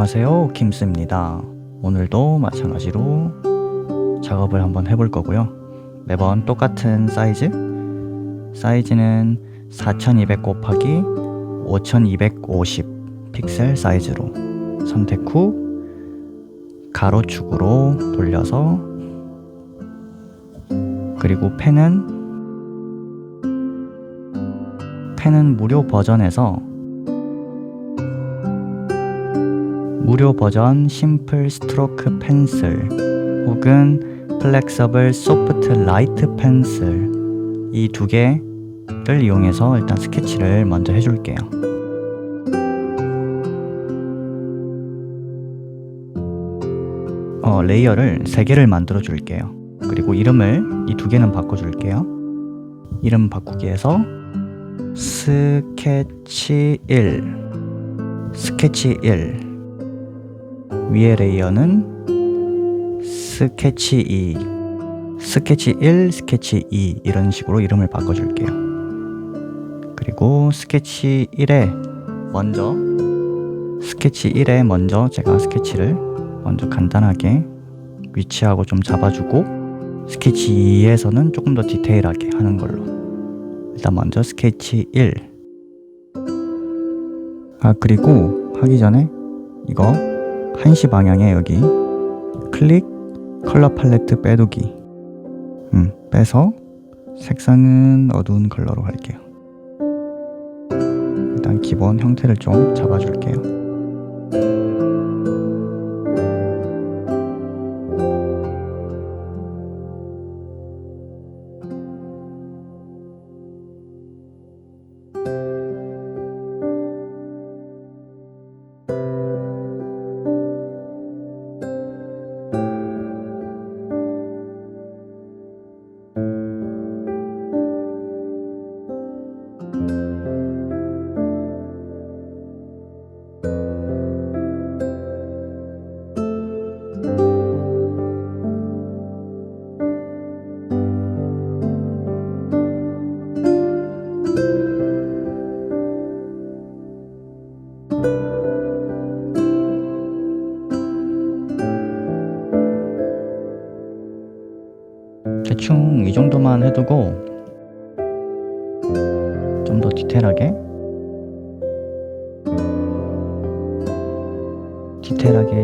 안녕하세요, 김스입니다. 오늘도 마찬가지로 작업을 한번 해볼 거고요. 매번 똑같은 사이즈는 4200 곱하기 5250 픽셀 사이즈로 선택 후 가로축으로 돌려서, 그리고 펜은 무료 버전 심플 스트로크 펜슬 혹은 플렉서블 소프트 라이트 펜슬, 이 두 개를 이용해서 일단 스케치를 먼저 해줄게요. 레이어를 3개를 만들어 줄게요. 그리고 이름을 이 2개는 바꿔줄게요. 이름 바꾸기에서 스케치 1 위에 레이어는 스케치 2 스케치 1 스케치 2 이런 식으로 이름을 바꿔줄게요. 그리고 스케치 1에 먼저 제가 스케치를 먼저 간단하게 위치하고 좀 잡아주고, 스케치 2에서는 조금 더 디테일하게 하는 걸로. 일단 먼저 스케치 1. 그리고 하기 전에 이거 1시 방향에 여기 클릭 컬러 팔레트 빼두기 빼서 색상은 어두운 컬러로 할게요. 일단 기본 형태를 좀 잡아줄게요. 대충 이 정도만 해두고 좀 더 디테일하게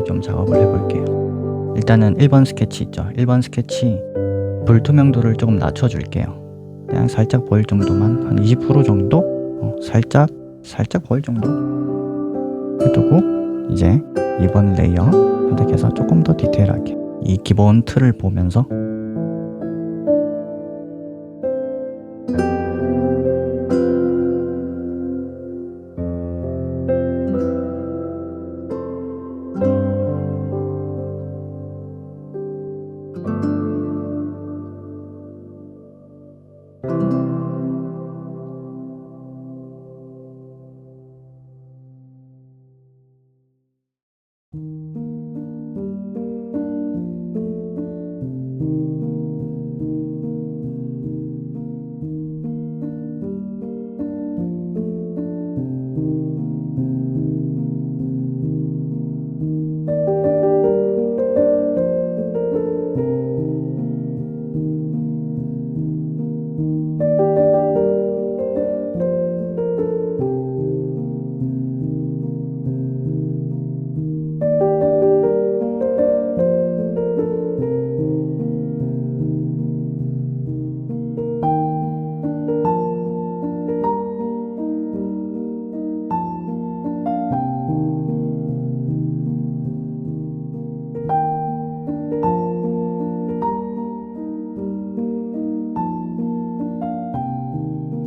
좀 작업을 해볼게요. 일단은 1번 스케치 있죠. 1번 스케치 불투명도를 조금 낮춰줄게요. 그냥 살짝 보일 정도만, 한 20% 정도? 살짝 보일 정도 해두고, 이제 2번 레이어 선택해서 조금 더 디테일하게 이 기본 틀을 보면서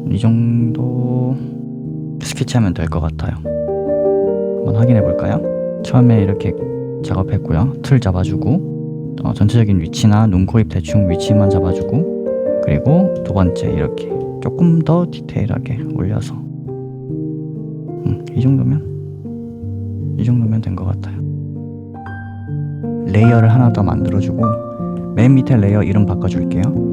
이 정도 스케치하면 될 것 같아요. 한번 확인해 볼까요? 처음에 이렇게 작업했고요. 틀 잡아주고, 전체적인 위치나 눈, 코, 입 대충 위치만 잡아주고, 그리고 두 번째 이렇게 조금 더 디테일하게 올려서 이 정도면 된 것 같아요. 레이어를 하나 더 만들어주고, 맨 밑에 레이어 이름 바꿔줄게요.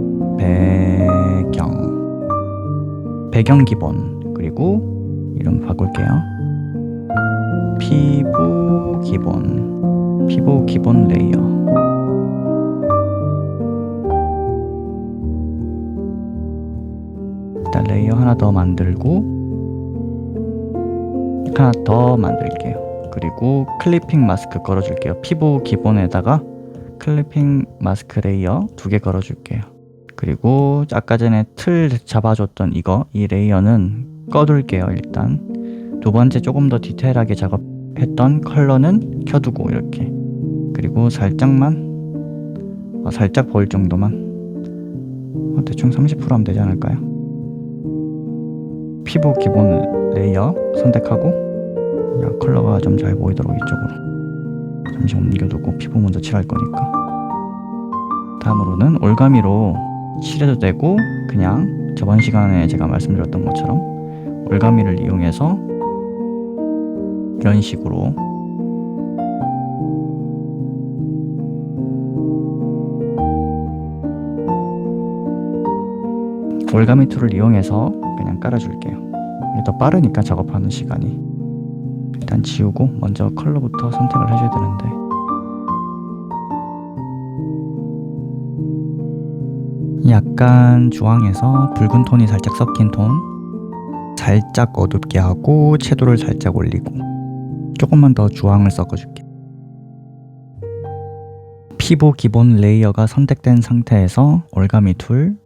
배경 기본, 그리고 이름 바꿀게요. 피부 기본 레이어. 일단 레이어 하나 더 만들고 하나 더 만들게요. 그리고 클리핑 마스크 걸어줄게요. 피부 기본에다가 클리핑 마스크 레이어 2개 걸어줄게요. 그리고 아까 전에 틀 잡아줬던 이 레이어는 꺼둘게요. 일단 두 번째 조금 더 디테일하게 작업했던 컬러는 켜두고 이렇게. 그리고 살짝만 살짝 보일 정도만 대충 30% 하면 되지 않을까요? 피부 기본 레이어 선택하고 컬러가 좀 잘 보이도록 이쪽으로 잠시 옮겨두고 피부 먼저 칠할 거니까. 다음으로는 올가미로 칠해도 되고 그냥 저번 시간에 제가 말씀드렸던 것처럼 올가미를 이용해서 이런 식으로 올가미 툴을 이용해서 그냥 깔아줄게요. 이게 더 빠르니까 작업하는 시간이. 일단 지우고 먼저 컬러부터 선택을 해줘야 되는데 약간 주황에서 붉은 톤이 살짝 섞인 톤 살짝 어둡게 하고 채도를 살짝 올리고 조금만 더 주황을 섞어줄게. 피부 기본 레이어가 선택된 상태에서 올가미 툴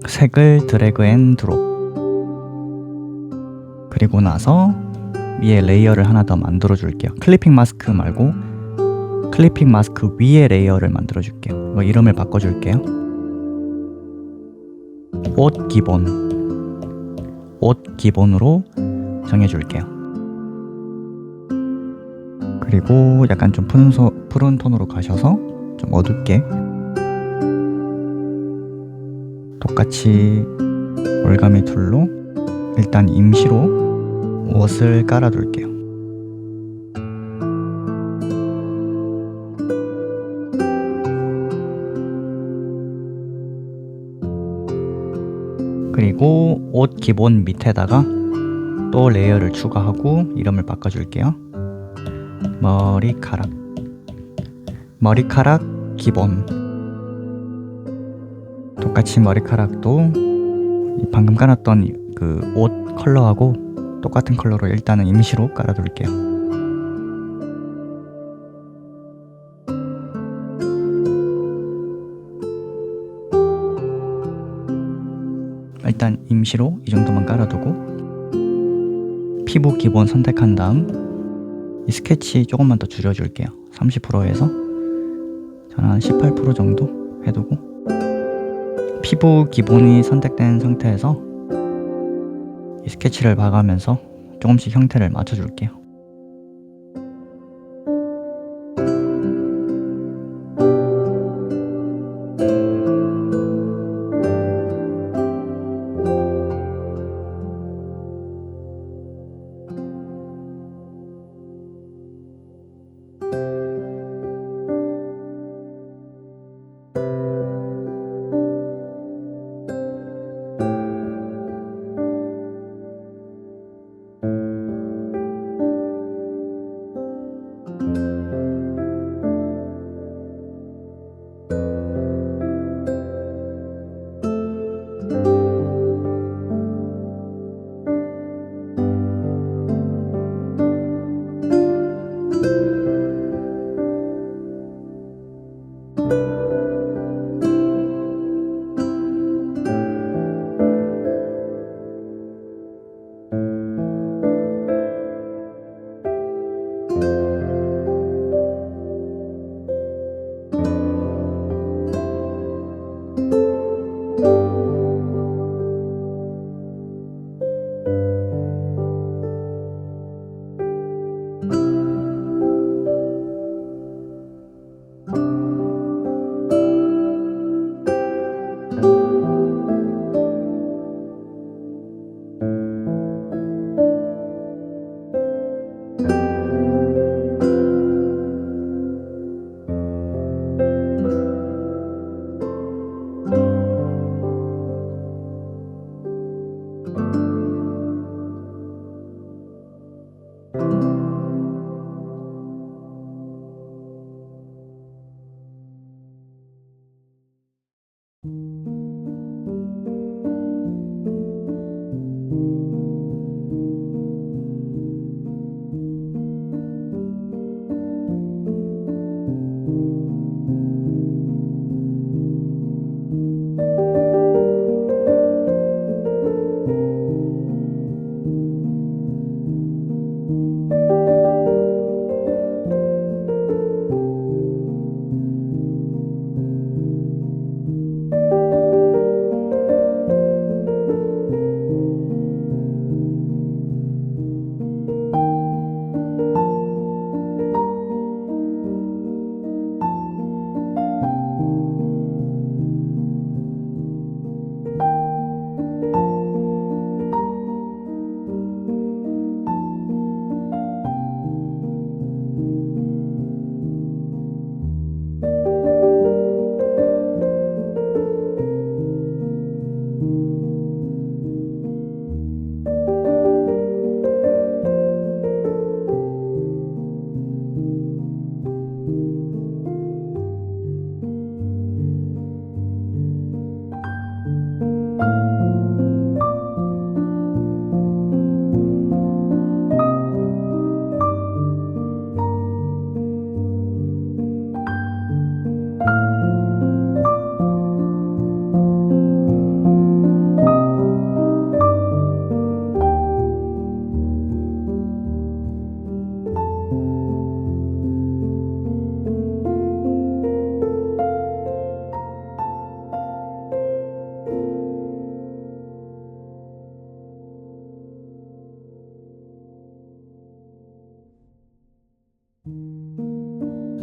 색을 드래그 앤 드롭. 그리고 나서 위에 레이어를 하나 더 만들어 줄게요. 클리핑 마스크 말고 클리핑 마스크 위에 레이어를 만들어 줄게요. 이거 이름을 바꿔 줄게요. 옷 기본으로 정해 줄게요. 그리고 약간 좀 푸른 톤으로 가셔서 좀 어둡게 똑같이 올가미 툴로 일단 임시로 옷을 깔아둘게요. 그리고 옷 기본 밑에다가 또 레이어를 추가하고 이름을 바꿔줄게요. 머리카락 기본. 똑같이 머리카락도 방금 깔았던 그 옷 컬러하고 똑같은 컬러로 일단은 임시로 깔아둘게요. 일단 임시로 이 정도만 깔아두고 피부 기본 선택한 다음 이 스케치 조금만 더 줄여줄게요. 30%에서 저는 한 18% 정도 해두고 피부 기본이 선택된 상태에서 이 스케치를 봐가면서 조금씩 형태를 맞춰줄게요.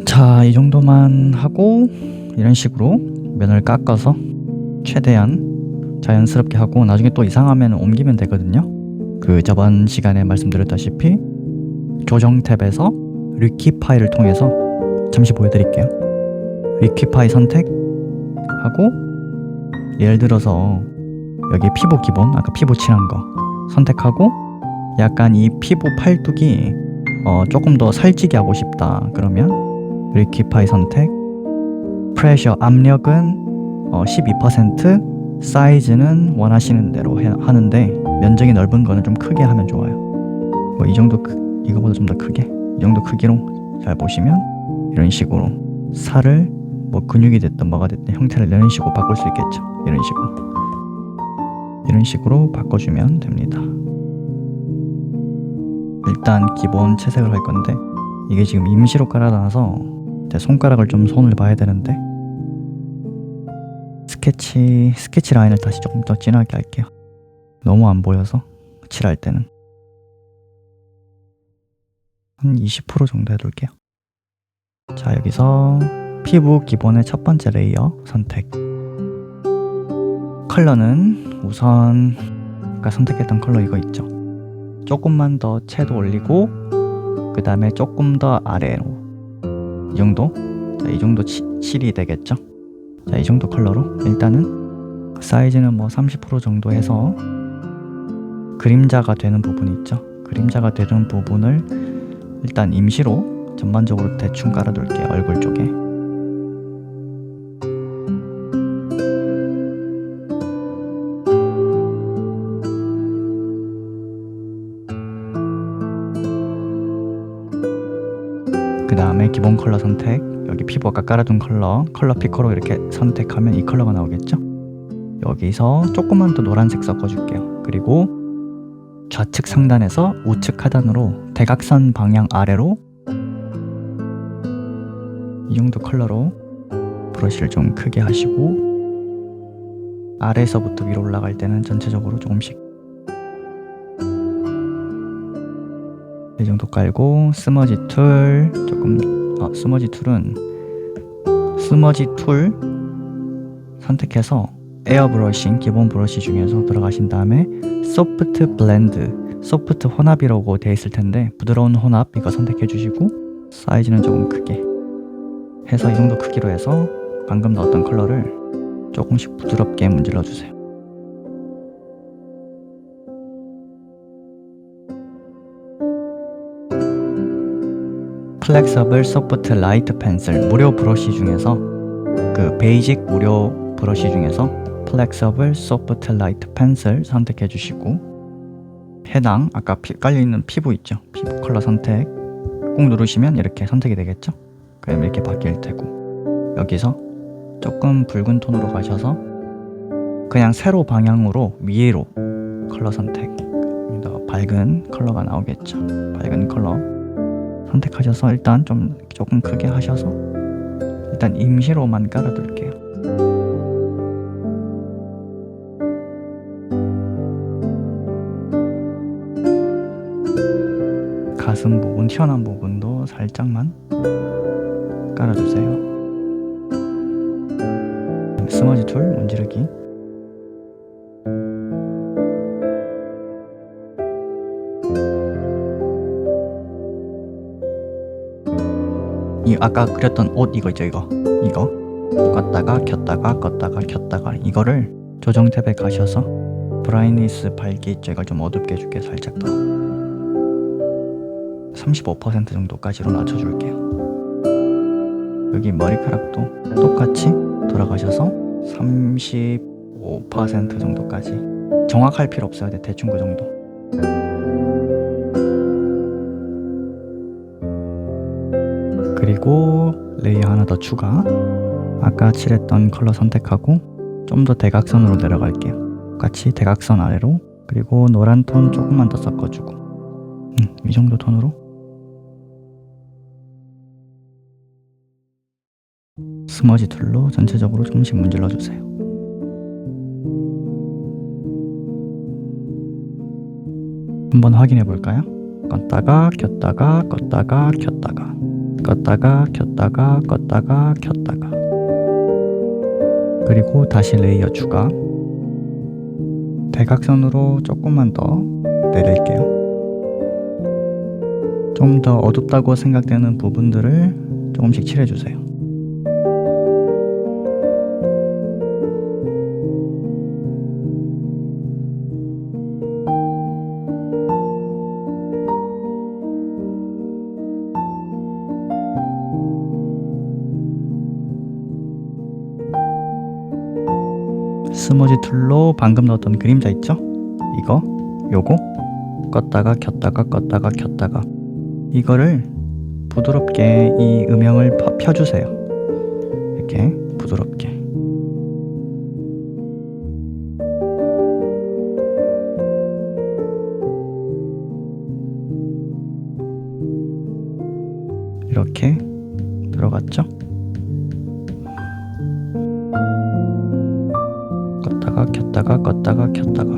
자, 이 정도만 하고 이런 식으로 면을 깎아서 최대한 자연스럽게 하고 나중에 또 이상하면 옮기면 되거든요. 그 저번 시간에 말씀드렸다시피 조정 탭에서 리퀴파이를 통해서 잠시 보여드릴게요. 리퀴파이 선택하고 예를 들어서 여기 피부 기본, 아까 피부 칠한 거 선택하고 약간 이 피부 팔뚝이 조금 더 살찌게 하고 싶다 그러면 리퀴파이 선택, 프레셔 압력은 12%, 사이즈는 원하시는 대로 하는데 면적이 넓은 거는 좀 크게 하면 좋아요. 뭐 이 정도 이거보다 좀 더 크게, 이 정도 크기로 잘 보시면 이런 식으로 살을 뭐 근육이 됐든 뭐가 됐든 형태를 이런 식으로 바꿀 수 있겠죠. 이런 식으로 바꿔주면 됩니다. 일단 기본 채색을 할 건데 이게 지금 임시로 깔아놔서 제 손가락을 좀 손을 봐야 되는데 스케치 라인을 다시 조금 더 진하게 할게요. 너무 안 보여서 칠할 때는 한 20% 정도 해둘게요. 자, 여기서 피부 기본의 첫 번째 레이어 선택. 컬러는 우선 아까 선택했던 컬러 이거 있죠. 조금만 더 채도 올리고 그 다음에 조금 더 아래로 이 정도? 자, 이 정도 칠이 되겠죠. 자, 이 정도 컬러로 일단은 사이즈는 뭐 30% 정도 해서 그림자가 되는 부분 있죠. 그림자가 되는 부분을 일단 임시로 전반적으로 대충 깔아둘게요. 얼굴 쪽에. 그 다음에 기본 컬러 선택, 여기 피부 아까 깔아둔 컬러 피커로 이렇게 선택하면 이 컬러가 나오겠죠. 여기서 조금만 더 노란색 섞어줄게요. 그리고 좌측 상단에서 우측 하단으로 대각선 방향 아래로 이 정도 컬러로 브러쉬를 좀 크게 하시고 아래에서부터 위로 올라갈 때는 전체적으로 조금씩 이 정도 깔고 스머지 툴 조금 스머지 툴 선택해서 에어 브러싱 기본 브러쉬 중에서 들어가신 다음에 소프트 블렌드 소프트 혼합이라고 되어 있을 텐데 부드러운 혼합 이거 선택해 주시고 사이즈는 조금 크게 해서 이 정도 크기로 해서 방금 넣었던 컬러를 조금씩 부드럽게 문질러 주세요. 플렉서블 소프트 라이트 펜슬 무료 브러쉬 중에서 그 베이직 무료 브러쉬 중에서 플렉서블 소프트 라이트 펜슬 선택해 주시고 해당 아까 깔려있는 피부 있죠? 피부 컬러 선택 꾹 누르시면 이렇게 선택이 되겠죠? 그럼 이렇게 바뀔 테고 여기서 조금 붉은 톤으로 가셔서 그냥 세로 방향으로 위로 컬러 선택 더 밝은 컬러가 나오겠죠. 밝은 컬러 선택하셔서 일단 조금 크게 하셔서 일단 임시로만 깔아둘게요. 가슴 부분, 튀어나온 부분도 살짝만 깔아주세요. 스머지 툴 문지르기 이 아까 그렸던 옷 이거 있죠? 이거 껐다가 켰다가 껐다가 켰다가 이거를 조정 탭에 가셔서 브라이트니스 밝기 있죠? 이걸 좀 어둡게 해줄게요. 살짝 더 35% 정도까지로 낮춰줄게요. 여기 머리카락도 똑같이 돌아가셔서 35% 정도까지 정확할 필요 없어요. 대충 그 정도. 그리고 레이어 하나 더 추가. 아까 칠했던 컬러 선택하고 좀 더 대각선으로 내려갈게요. 같이 대각선 아래로. 그리고 노란 톤 조금만 더 섞어주고 이 정도 톤으로 스머지 툴로 전체적으로 조금씩 문질러 주세요. 한번 확인해 볼까요? 껐다가 켰다가 껐다가 켰다가 껐다가 켰다가 껐다가 켰다가 그리고 다시 레이어 추가. 대각선으로 조금만 더 내릴게요. 좀 더 어둡다고 생각되는 부분들을 조금씩 칠해주세요. 스머지 툴로 방금 넣었던 그림자 있죠? 요거 껐다가 켰다가 껐다가 켰다가 이거를 부드럽게 이 음영을 펴주세요. 이렇게 부드럽게 이렇게 들어갔죠? 껐다가 켰다가 껐다가 켰다가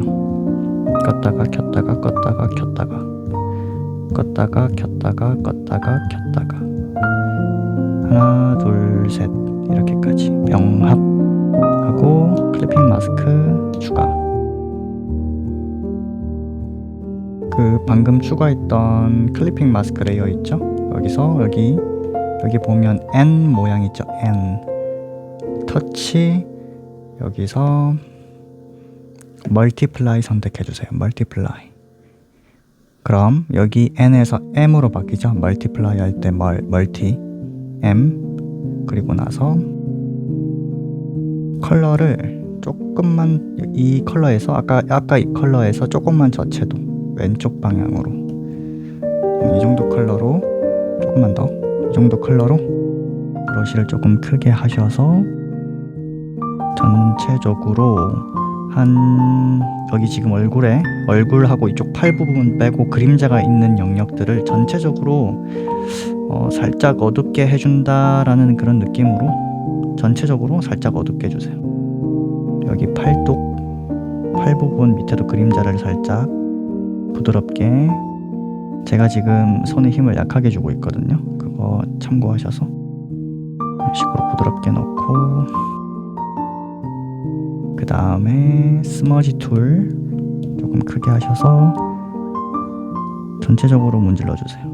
껐다가 켰다가 껐다가 켰다가 껐다가 켰다가 껐다가 켰다가 하나 둘 셋 이렇게까지 병합하고 클리핑 마스크 추가. 그 방금 추가했던 클리핑 마스크 레이어 있죠? 여기서 여기 보면 N 모양 있죠? N 터치 여기서 멀티플라이 선택해주세요. 멀티플라이. 그럼 여기 N에서 M으로 바뀌죠. 멀티플라이 할 때 멀티 M 그리고 나서 컬러를 조금만 이 컬러에서 아까 이 컬러에서 조금만 저채도 왼쪽 방향으로 이 정도 컬러로 조금만 더 이 정도 컬러로 브러쉬를 조금 크게 하셔서 전체적으로 한 여기 지금 얼굴하고 이쪽 팔 부분 빼고 그림자가 있는 영역들을 전체적으로 살짝 어둡게 해준다라는 그런 느낌으로 전체적으로 살짝 어둡게 해주세요. 여기 팔 부분 밑에도 그림자를 살짝 부드럽게 제가 지금 손에 힘을 약하게 주고 있거든요. 그거 참고하셔서 이런 식으로 부드럽게 넣고 그 다음에 스머지 툴 조금 크게 하셔서 전체적으로 문질러 주세요.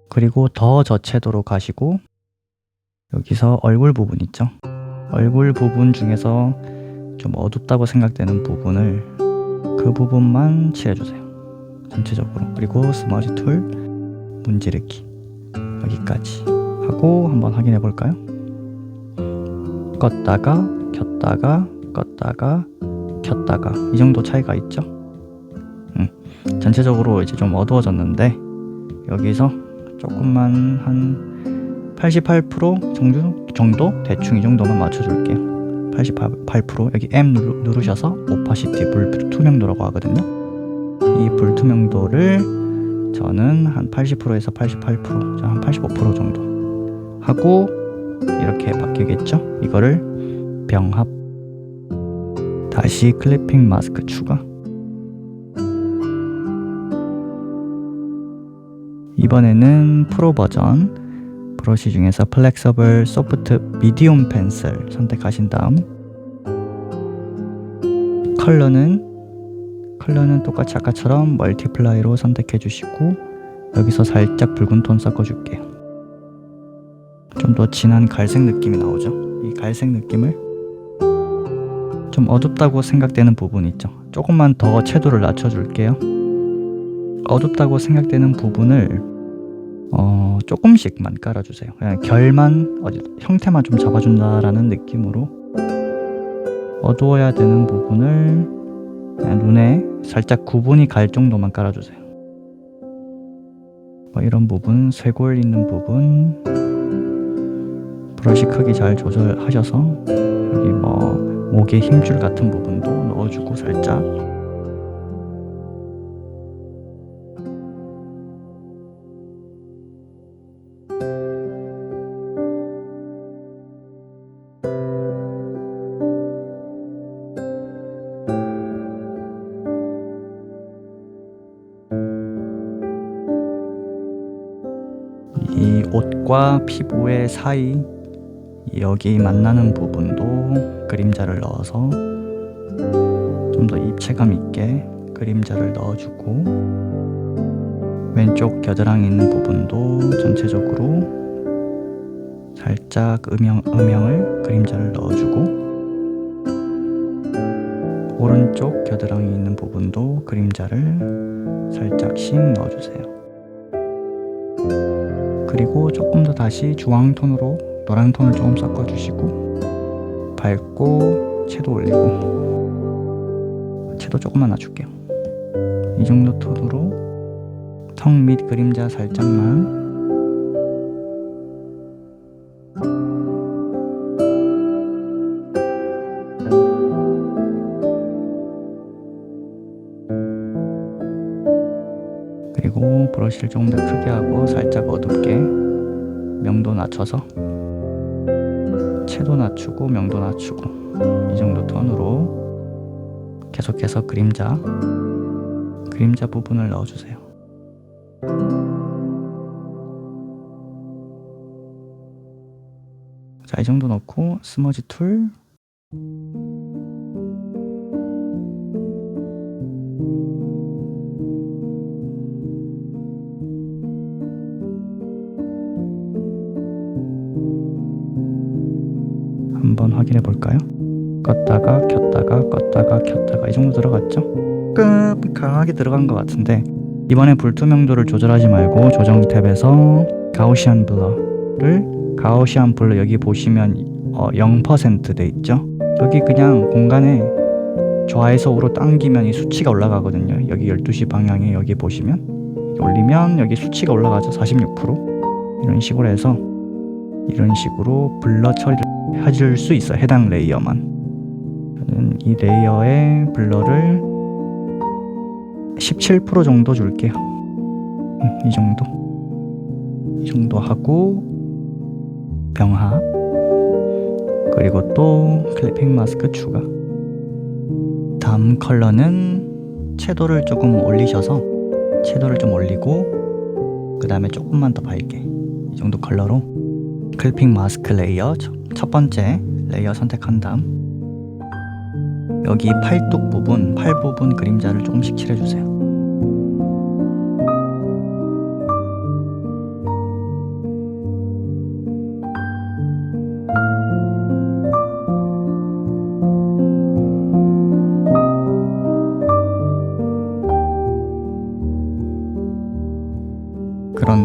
그리고 더 저채도로 가시고 여기서 얼굴 부분 있죠? 얼굴 부분 중에서 좀 어둡다고 생각되는 부분을 그 부분만 칠해주세요. 전체적으로. 그리고 스머지 툴, 문지르기 여기까지 하고 한번 확인해 볼까요? 껐다가 켰다가 껐다가 켰다가 이 정도 차이가 있죠? 전체적으로 이제 좀 어두워졌는데 여기서 조금만 한 88% 정도 대충 이 정도만 맞춰줄게요. 88% 여기 M 누르셔서 오파시티 불투명도라고 하거든요. 이 불투명도를 저는 한 80%에서 88%, 한 85% 정도 하고 이렇게 바뀌겠죠? 이거를 병합, 다시 클리핑 마스크 추가. 이번에는 프로 버전 브러쉬 중에서 플렉서블 소프트 미디움 펜슬 선택하신 다음 컬러는 똑같이 아까처럼 멀티플라이로 선택해 주시고 여기서 살짝 붉은 톤 섞어 줄게요. 좀 더 진한 갈색 느낌이 나오죠? 이 갈색 느낌을 좀 어둡다고 생각되는 부분 있죠? 조금만 더 채도를 낮춰 줄게요. 어둡다고 생각되는 부분을 조금씩만 깔아주세요. 그냥 결만 형태만 좀 잡아준다라는 느낌으로 어두워야 되는 부분을 그냥 눈에 살짝 구분이 갈 정도만 깔아주세요. 이런 부분, 쇄골 있는 부분 브러쉬 크기 잘 조절하셔서 여기 목에 힘줄 같은 부분도 넣어주고 살짝 이 옷과 피부의 사이 여기 만나는 부분도 그림자를 넣어서 좀 더 입체감 있게 그림자를 넣어주고 왼쪽 겨드랑이 있는 부분도 전체적으로 살짝 음영을 그림자를 넣어주고 오른쪽 겨드랑이 있는 부분도 그림자를 살짝씩 넣어주세요. 그리고 조금 더 다시 주황톤으로 노란톤을 조금 섞어주시고 밝고 채도 올리고 채도 조금만 낮출게요. 이 정도 톤으로 턱 밑 그림자 살짝만 그리고 브러쉬를 조금 더 크게 하고 살짝 어둡게 명도 낮춰서 채도 낮추고 명도 낮추고 이 정도 톤으로 계속해서 그림자 부분을 넣어주세요. 자, 이 정도 넣고 스머지 툴 한번 확인해 볼까요? 껐다가 켰다가 껐다가 켰다가 이 정도 들어갔죠? 강하게 들어간 것 같은데 이번에 불투명도를 조절하지 말고 조정 탭에서 가우시안 블러 여기 보시면 0% 돼 있죠? 여기 그냥 공간에 좌에서 우로 당기면 이 수치가 올라가거든요. 여기 12시 방향에 여기 보시면 올리면 여기 수치가 올라가죠. 46% 이런 식으로 해서 이런 식으로 블러 처리를 해줄 수 있어요. 해당 레이어만. 저는 이 레이어의 블러를 17% 정도 줄게요. 이 정도 하고 병합 그리고 또 클리핑 마스크 추가. 다음 컬러는 채도를 조금 올리셔서 채도를 좀 올리고 그 다음에 조금만 더 밝게 이 정도 컬러로 클리핑 마스크 레이어 첫 번째 레이어 선택한 다음 여기 팔 부분 그림자를 조금씩 칠해주세요.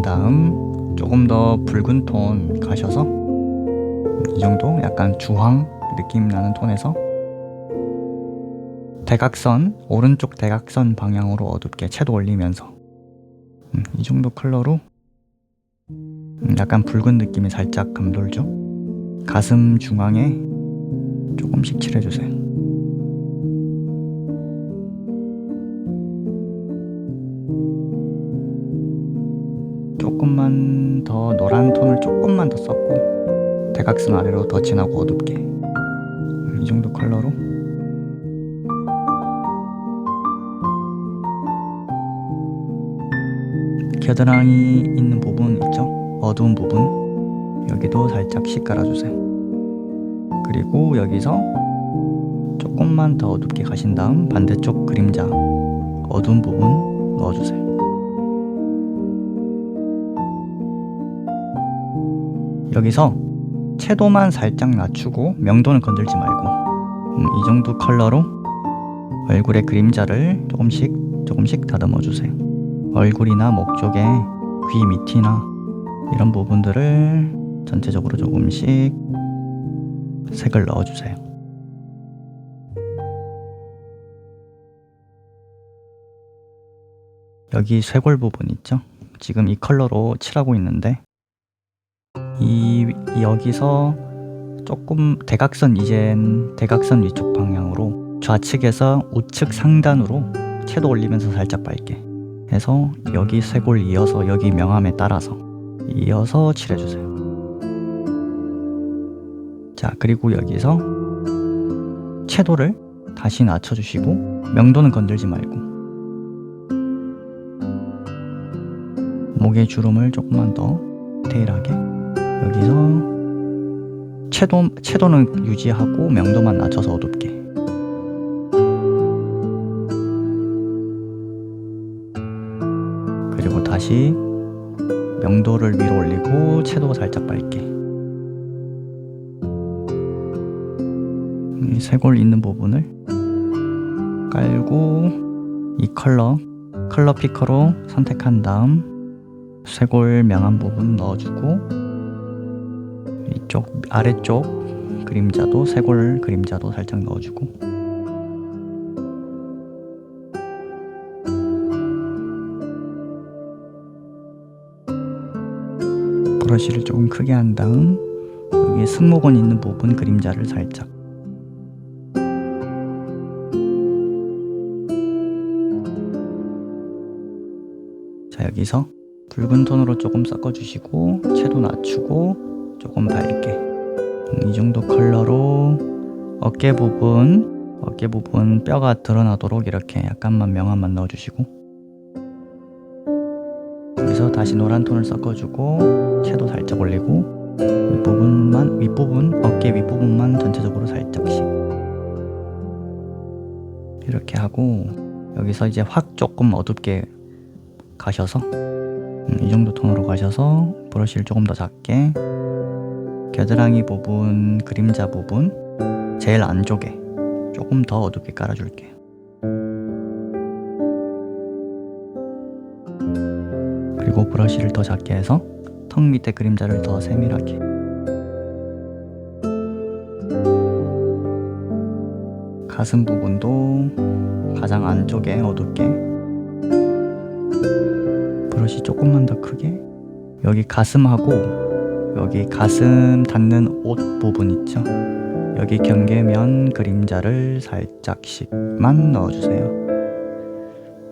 다음 조금 더 붉은 톤 가셔서 이 정도 약간 주황 느낌 나는 톤에서 대각선, 오른쪽 대각선 방향으로 어둡게 채도 올리면서 이 정도 컬러로 약간 붉은 느낌이 살짝 감돌죠. 가슴 중앙에 조금씩 칠해주세요. 조금만 더 노란 톤을 조금만 더 썼고 대각선 아래로 더 진하고 어둡게 이 정도 컬러로 겨드랑이 있는 부분 있죠? 어두운 부분 여기도 살짝씩 깔아주세요. 그리고 여기서 조금만 더 어둡게 가신 다음 반대쪽 그림자 어두운 부분 넣어주세요. 여기서 채도만 살짝 낮추고 명도는 건들지 말고 이 정도 컬러로 얼굴의 그림자를 조금씩 다듬어 주세요. 얼굴이나 목 쪽에 귀 밑이나 이런 부분들을 전체적으로 조금씩 색을 넣어주세요. 여기 쇄골 부분 있죠? 지금 이 컬러로 칠하고 있는데 여기서 조금 대각선 위쪽 방향으로 좌측에서 우측 상단으로 채도 올리면서 살짝 밝게 해서 여기 쇄골 이어서 여기 명암에 따라서 이어서 칠해주세요. 자, 그리고 여기서 채도를 다시 낮춰주시고 명도는 건들지 말고 목의 주름을 조금만 더 디테일하게 여기서 채도는 유지하고 명도만 낮춰서 어둡게 그리고 다시 명도를 위로 올리고 채도 살짝 밝게 이 쇄골 있는 부분을 깔고 이 컬러 피커로 선택한 다음 쇄골 명암 부분 넣어주고 이쪽 아래쪽 그림자도 쇄골 그림자도 살짝 넣어주고 브러쉬를 조금 크게 한 다음 여기 승모근 있는 부분 그림자를 살짝 자 여기서 붉은 톤으로 조금 섞어주시고 채도 낮추고 조금 밝게 이 정도 컬러로 어깨 부분 뼈가 드러나도록 이렇게 약간만 명암만 넣어주시고 여기서 다시 노란 톤을 섞어주고 채도 살짝 올리고 윗부분 어깨 윗부분만 전체적으로 살짝씩 이렇게 하고 여기서 이제 확 조금 어둡게 가셔서 이 정도 톤으로 가셔서 브러쉬를 조금 더 작게 겨드랑이 부분, 그림자 부분 제일 안쪽에 조금 더 어둡게 깔아줄게요. 그리고 브러쉬를 더 작게 해서 턱 밑에 그림자를 더 세밀하게 가슴 부분도 가장 안쪽에 어둡게 브러쉬 조금만 더 크게 여기 가슴하고 여기 가슴 닿는 옷 부분 있죠? 여기 경계면 그림자를 살짝씩만 넣어주세요.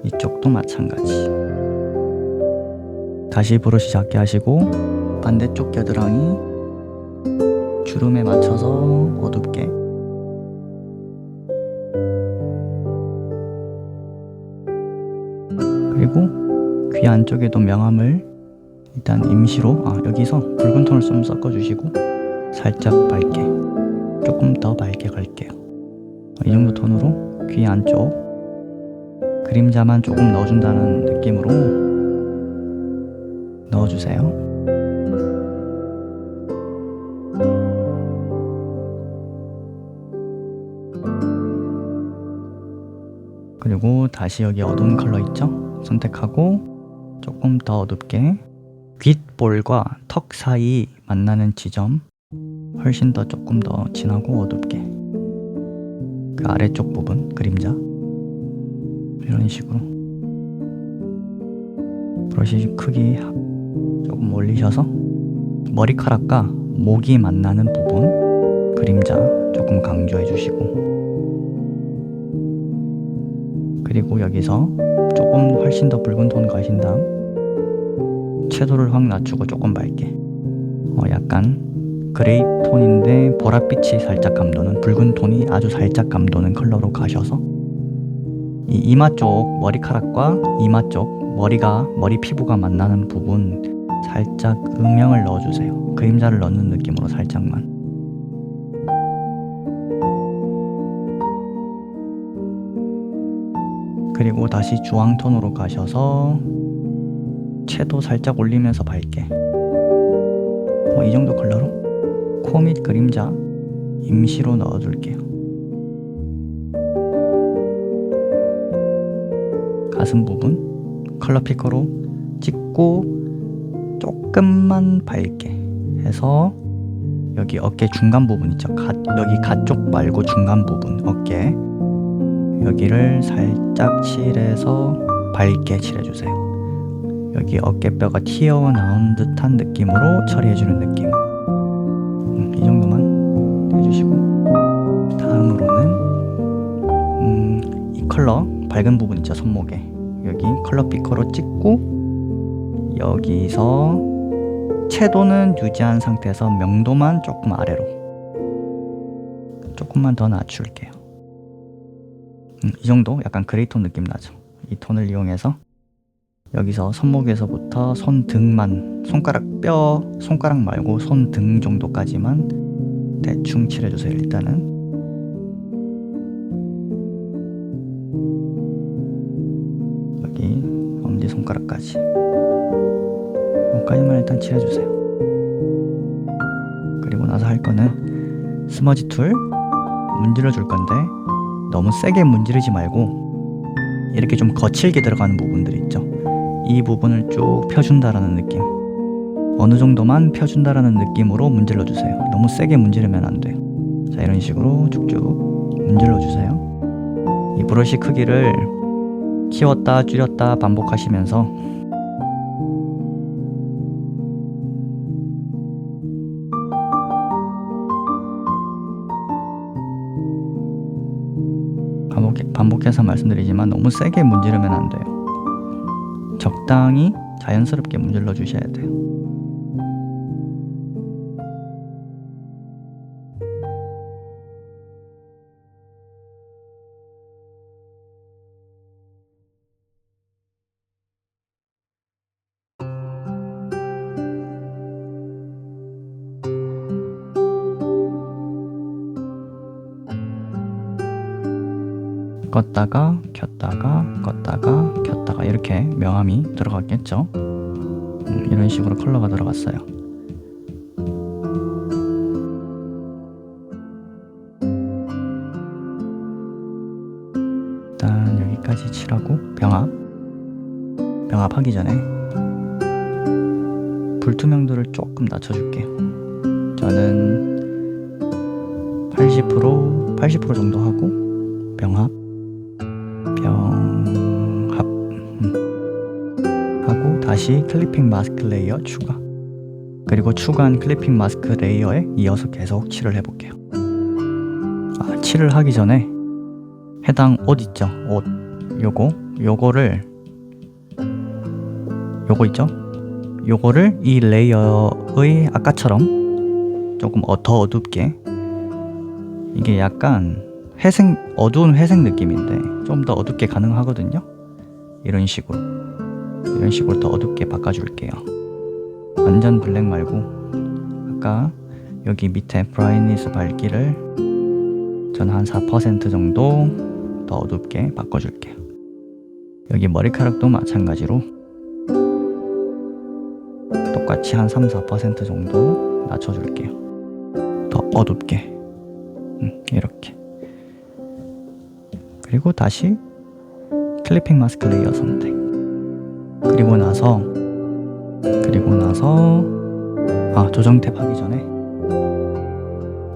이쪽도 마찬가지. 다시 브러쉬 작게 하시고 반대쪽 겨드랑이 주름에 맞춰서 어둡게 그리고 귀 안쪽에도 명암을 일단 임시로 여기서 붉은 톤을 좀 섞어주시고 살짝 밝게 조금 더 밝게 갈게요. 이 정도 톤으로 귀 안쪽 그림자만 조금 넣어준다는 느낌으로 넣어주세요. 그리고 다시 여기 어두운 컬러 있죠? 선택하고 조금 더 어둡게 귓볼과 턱 사이 만나는 지점 훨씬 더 조금 더 진하고 어둡게, 그 아래쪽 부분 그림자 이런 식으로 브러쉬 크기 조금 올리셔서 머리카락과 목이 만나는 부분 그림자 조금 강조해 주시고, 그리고 여기서 조금 훨씬 더 붉은 톤 가신 다음 채도를 확 낮추고 조금 밝게, 약간 그레이 톤인데 보랏빛이 살짝 감도는, 붉은 톤이 아주 살짝 감도는 컬러로 가셔서 이 이마 쪽 머리카락과 이마 쪽 머리 피부가 만나는 부분 살짝 음영을 넣어주세요. 그림자를 넣는 느낌으로 살짝만. 그리고 다시 주황톤으로 가셔서 채도 살짝 올리면서 밝게, 이 정도 컬러로 코 밑 그림자 임시로 넣어줄게요. 가슴 부분 컬러 피커로 찍고 조금만 밝게 해서 여기 어깨 중간 부분 있죠? 여기 가쪽 말고 중간 부분 어깨, 여기를 살짝 칠해서 밝게 칠해주세요. 여기 어깨뼈가 튀어나온 듯한 느낌으로 처리해주는 느낌. 이 정도만 해주시고, 다음으로는 이 컬러 밝은 부분 있죠? 손목에 여기 컬러 피커로 찍고, 여기서 채도는 유지한 상태에서 명도만 조금 아래로 조금만 더 낮출게요. 이 정도 약간 그레이톤 느낌 나죠? 이 톤을 이용해서 여기서 손목에서부터 손등만, 손가락 말고 손등 정도까지만 대충 칠해주세요. 일단은 여기 엄지손가락까지 여기까지만 일단 칠해주세요. 그리고 나서 할 거는 스머지 툴 문질러 줄 건데, 너무 세게 문지르지 말고 이렇게 좀 거칠게 들어가는 부분들 있죠? 이 부분을 쭉 펴준다라는 느낌, 어느 정도만 펴준다라는 느낌으로 문질러 주세요. 너무 세게 문지르면 안 돼요. 자, 이런 식으로 쭉쭉 문질러 주세요. 이 브러쉬 크기를 키웠다 줄였다 반복하시면서 반복해서 말씀드리지만 너무 세게 문지르면 안 돼요. 적당히 자연스럽게 문질러 주셔야 돼요. 껐다가 켰다가 껐다가 켰다가 이렇게 명암이 들어갔겠죠. 이런 식으로 컬러가 들어갔어요. 일단 여기까지 칠하고 병합하기 전에 불투명도를 조금 낮춰줄게요. 저는 80% 정도 하고 병합 하고 다시 클리핑 마스크 레이어 추가, 그리고 추가한 클리핑 마스크 레이어에 이어서 계속 칠을 해볼게요. 칠을 하기 전에 해당 옷 있죠? 옷 요거 있죠? 요거를 이 레이어의 아까처럼 조금 더 어둡게, 이게 약간 어두운 회색 느낌인데 좀 더 어둡게 가능하거든요. 이런 식으로 더 어둡게 바꿔줄게요. 완전 블랙 말고 아까 여기 밑에 브라이트니스 밝기를 전 한 4% 정도 더 어둡게 바꿔줄게요. 여기 머리카락도 마찬가지로 똑같이 한 3-4% 정도 낮춰줄게요. 더 어둡게 이렇게. 그리고 다시 클리핑 마스크 레이어 선택. 그리고 나서 그리고 나서 조정 탭 하기 전에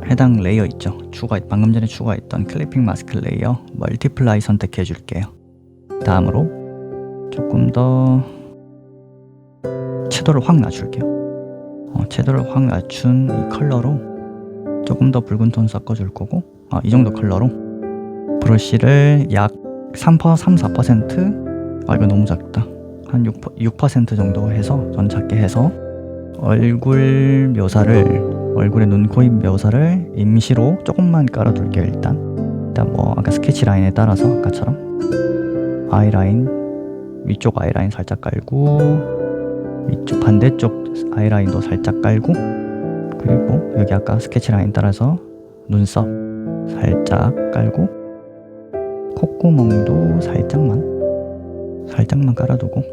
해당 레이어 있죠. 방금 전에 추가했던 클리핑 마스크 레이어 멀티플라이 선택해 줄게요. 다음으로 조금 더 채도를 확 낮출게요. 채도를 확 낮춘 이 컬러로 조금 더 붉은 톤 섞어줄 거고, 이 정도 컬러로 브러쉬를 약 3-4%, 이거 너무 작다. 한 6% 정도 해서, 전 작게 해서 얼굴의 눈, 코, 입 묘사를 임시로 조금만 깔아둘게요. 일단 아까 스케치 라인에 따라서 아까처럼 위쪽 아이라인 살짝 깔고, 위쪽 반대쪽 아이라인도 살짝 깔고, 그리고 여기 아까 스케치 라인 따라서 눈썹 살짝 깔고, 콧구멍도 살짝만 깔아두고,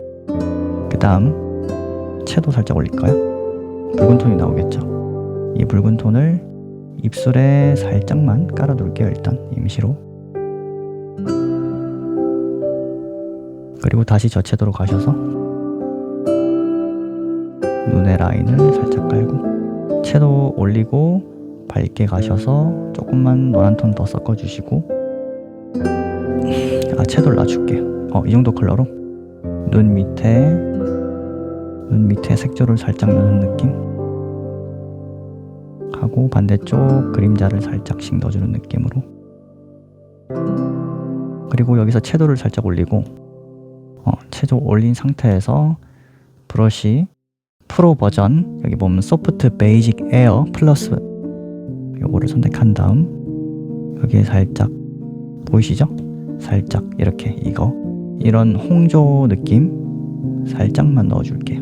그 다음 채도 살짝 올릴까요? 붉은 톤이 나오겠죠. 이 붉은 톤을 입술에 살짝만 깔아둘게요. 일단 임시로. 그리고 다시 저 채도로 가셔서 눈의 라인을 살짝 깔고, 채도 올리고 밝게 가셔서 조금만 노란 톤 더 섞어주시고, 채도를 낮출게요. 이 정도 컬러로 눈 밑에 색조를 살짝 넣는 느낌 하고, 반대쪽 그림자를 살짝씩 넣어주는 느낌으로. 그리고 여기서 채도를 살짝 올리고, 채도 올린 상태에서 브러쉬 프로 버전, 여기 보면 소프트 베이직 에어 플러스 요거를 선택한 다음 여기에 살짝 보이시죠? 살짝 이렇게 이런 홍조 느낌 살짝만 넣어줄게요.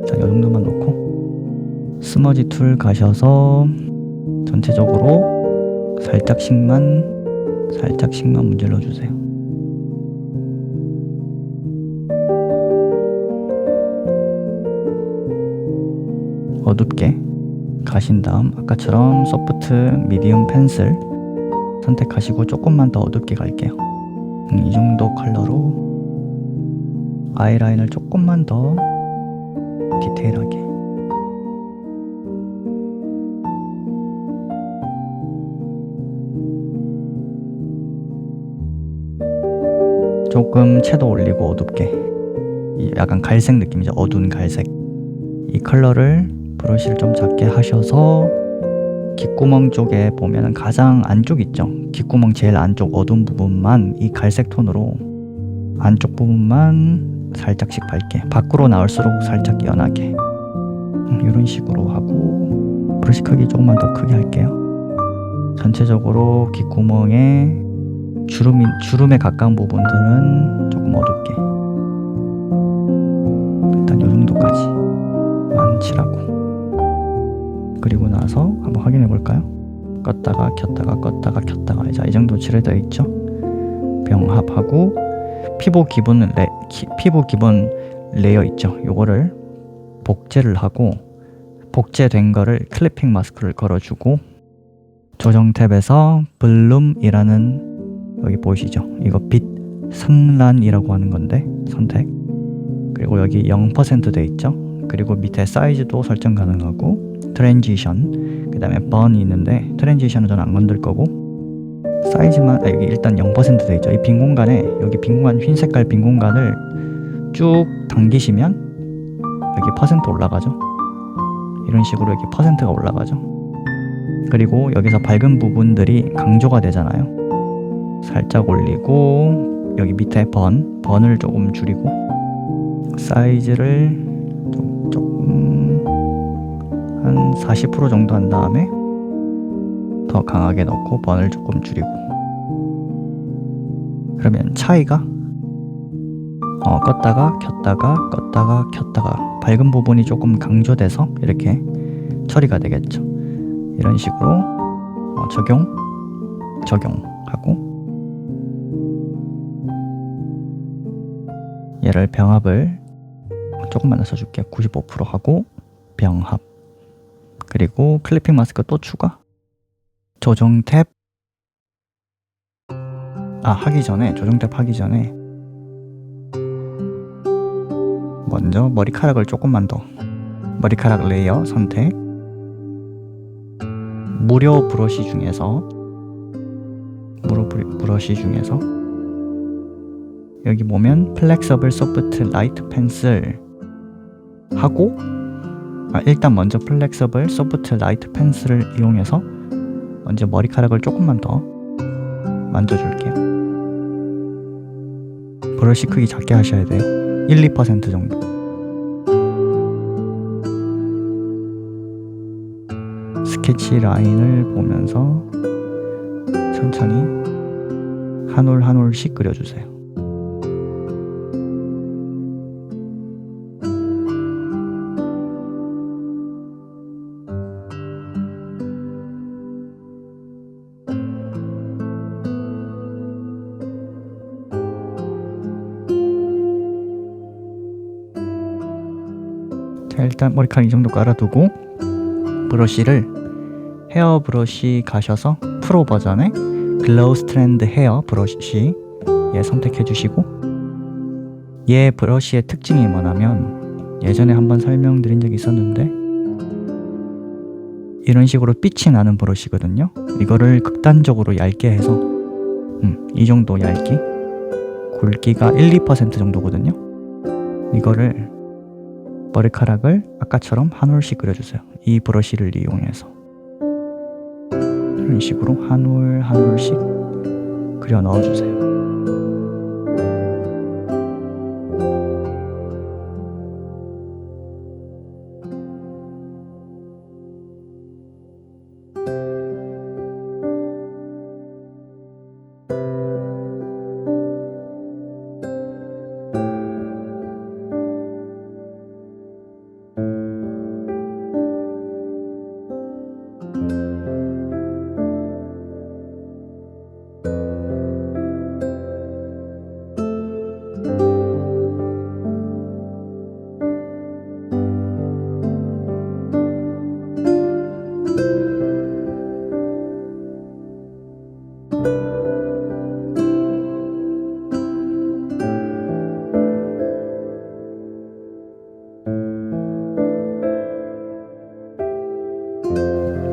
자, 이 정도만 넣고 스머지 툴 가셔서 전체적으로 살짝씩만 문질러 주세요. 어둡게 가신 다음 아까처럼 소프트 미디움 펜슬 선택하시고 조금만 더 어둡게 갈게요. 이 정도 컬러로 아이라인을 조금만 더 디테일하게. 조금 채도 올리고 어둡게, 약간 갈색 느낌이죠. 어두운 갈색. 이 컬러를 브러쉬를 좀 작게 하셔서 귓구멍 쪽에 보면 가장 안쪽 있죠. 귓구멍 제일 안쪽 어두운 부분만 이 갈색 톤으로 안쪽 부분만 살짝씩 밝게, 밖으로 나올수록 살짝 연하게, 이런 식으로 하고, 브러쉬 크기 조금만 더 크게 할게요. 전체적으로 귓구멍에 주름에 가까운 부분들은 조금 어둡게, 일단 이 정도까지만 칠하고, 그리고 나서 한번 확인해 볼까요? 껐다가 켰다가 자, 이 정도 칠해져 있죠. 병합하고 피부 기본 레이어 있죠. 요거를 복제를 하고, 복제된 거를 클리핑 마스크를 걸어주고, 조정 탭에서 블룸이라는, 여기 보이시죠? 이거 빛 산란이라고 하는 건데 선택, 그리고 여기 0% 돼 있죠. 그리고 밑에 사이즈도 설정 가능하고, 트랜지션, 그 다음에 번이 있는데 트랜지션은 저는 안 건들 거고, 사이즈만 여기 일단 0% 돼 있죠. 이 빈 공간에, 여기 빈 공간, 흰 색깔 빈 공간을 쭉 당기시면 여기 퍼센트 올라가죠. 이런 식으로 여기 퍼센트가 올라가죠. 그리고 여기서 밝은 부분들이 강조가 되잖아요. 살짝 올리고, 여기 밑에 번을 조금 줄이고, 사이즈를 조금 한 40% 정도 한 다음에 더 강하게 넣고 번을 조금 줄이고, 그러면 차이가 껐다가 켰다가 밝은 부분이 조금 강조돼서 이렇게 처리가 되겠죠. 이런 식으로 적용하고, 얘를 병합을 조금만 써줄게요. 95% 하고 병합, 그리고 클리핑 마스크 또 추가. 조정 탭 하기 전에 먼저 머리카락을 조금만 더, 머리카락 레이어 선택, 무료 브러쉬 중에서 여기 보면 플렉서블 소프트 라이트 펜슬 하고, 일단 먼저 플렉서블 소프트 라이트 펜슬을 이용해서 먼저 머리카락을 조금만 더 만져줄게요. 브러쉬 크기 작게 하셔야 돼요. 1~2% 정도. 스케치 라인을 보면서 천천히 한 올 한 올씩 그려주세요. 자, 일단 머리카락 이 정도 깔아두고 브러쉬를 헤어 브러쉬 가셔서 프로 버전의 글로우 스트랜드 헤어 브러쉬 선택해 주시고, 얘 브러쉬의 특징이 뭐냐면 예전에 한번 설명드린 적이 있었는데 이런 식으로 빛이 나는 브러쉬거든요. 이거를 극단적으로 얇게 해서 이 정도 얇기, 굵기가 1~2% 정도거든요. 이거를 머리카락을 아까처럼 한 올씩 그려주세요. 이 브러쉬를 이용해서 이런 식으로 한 올 한 올씩 그려 넣어주세요.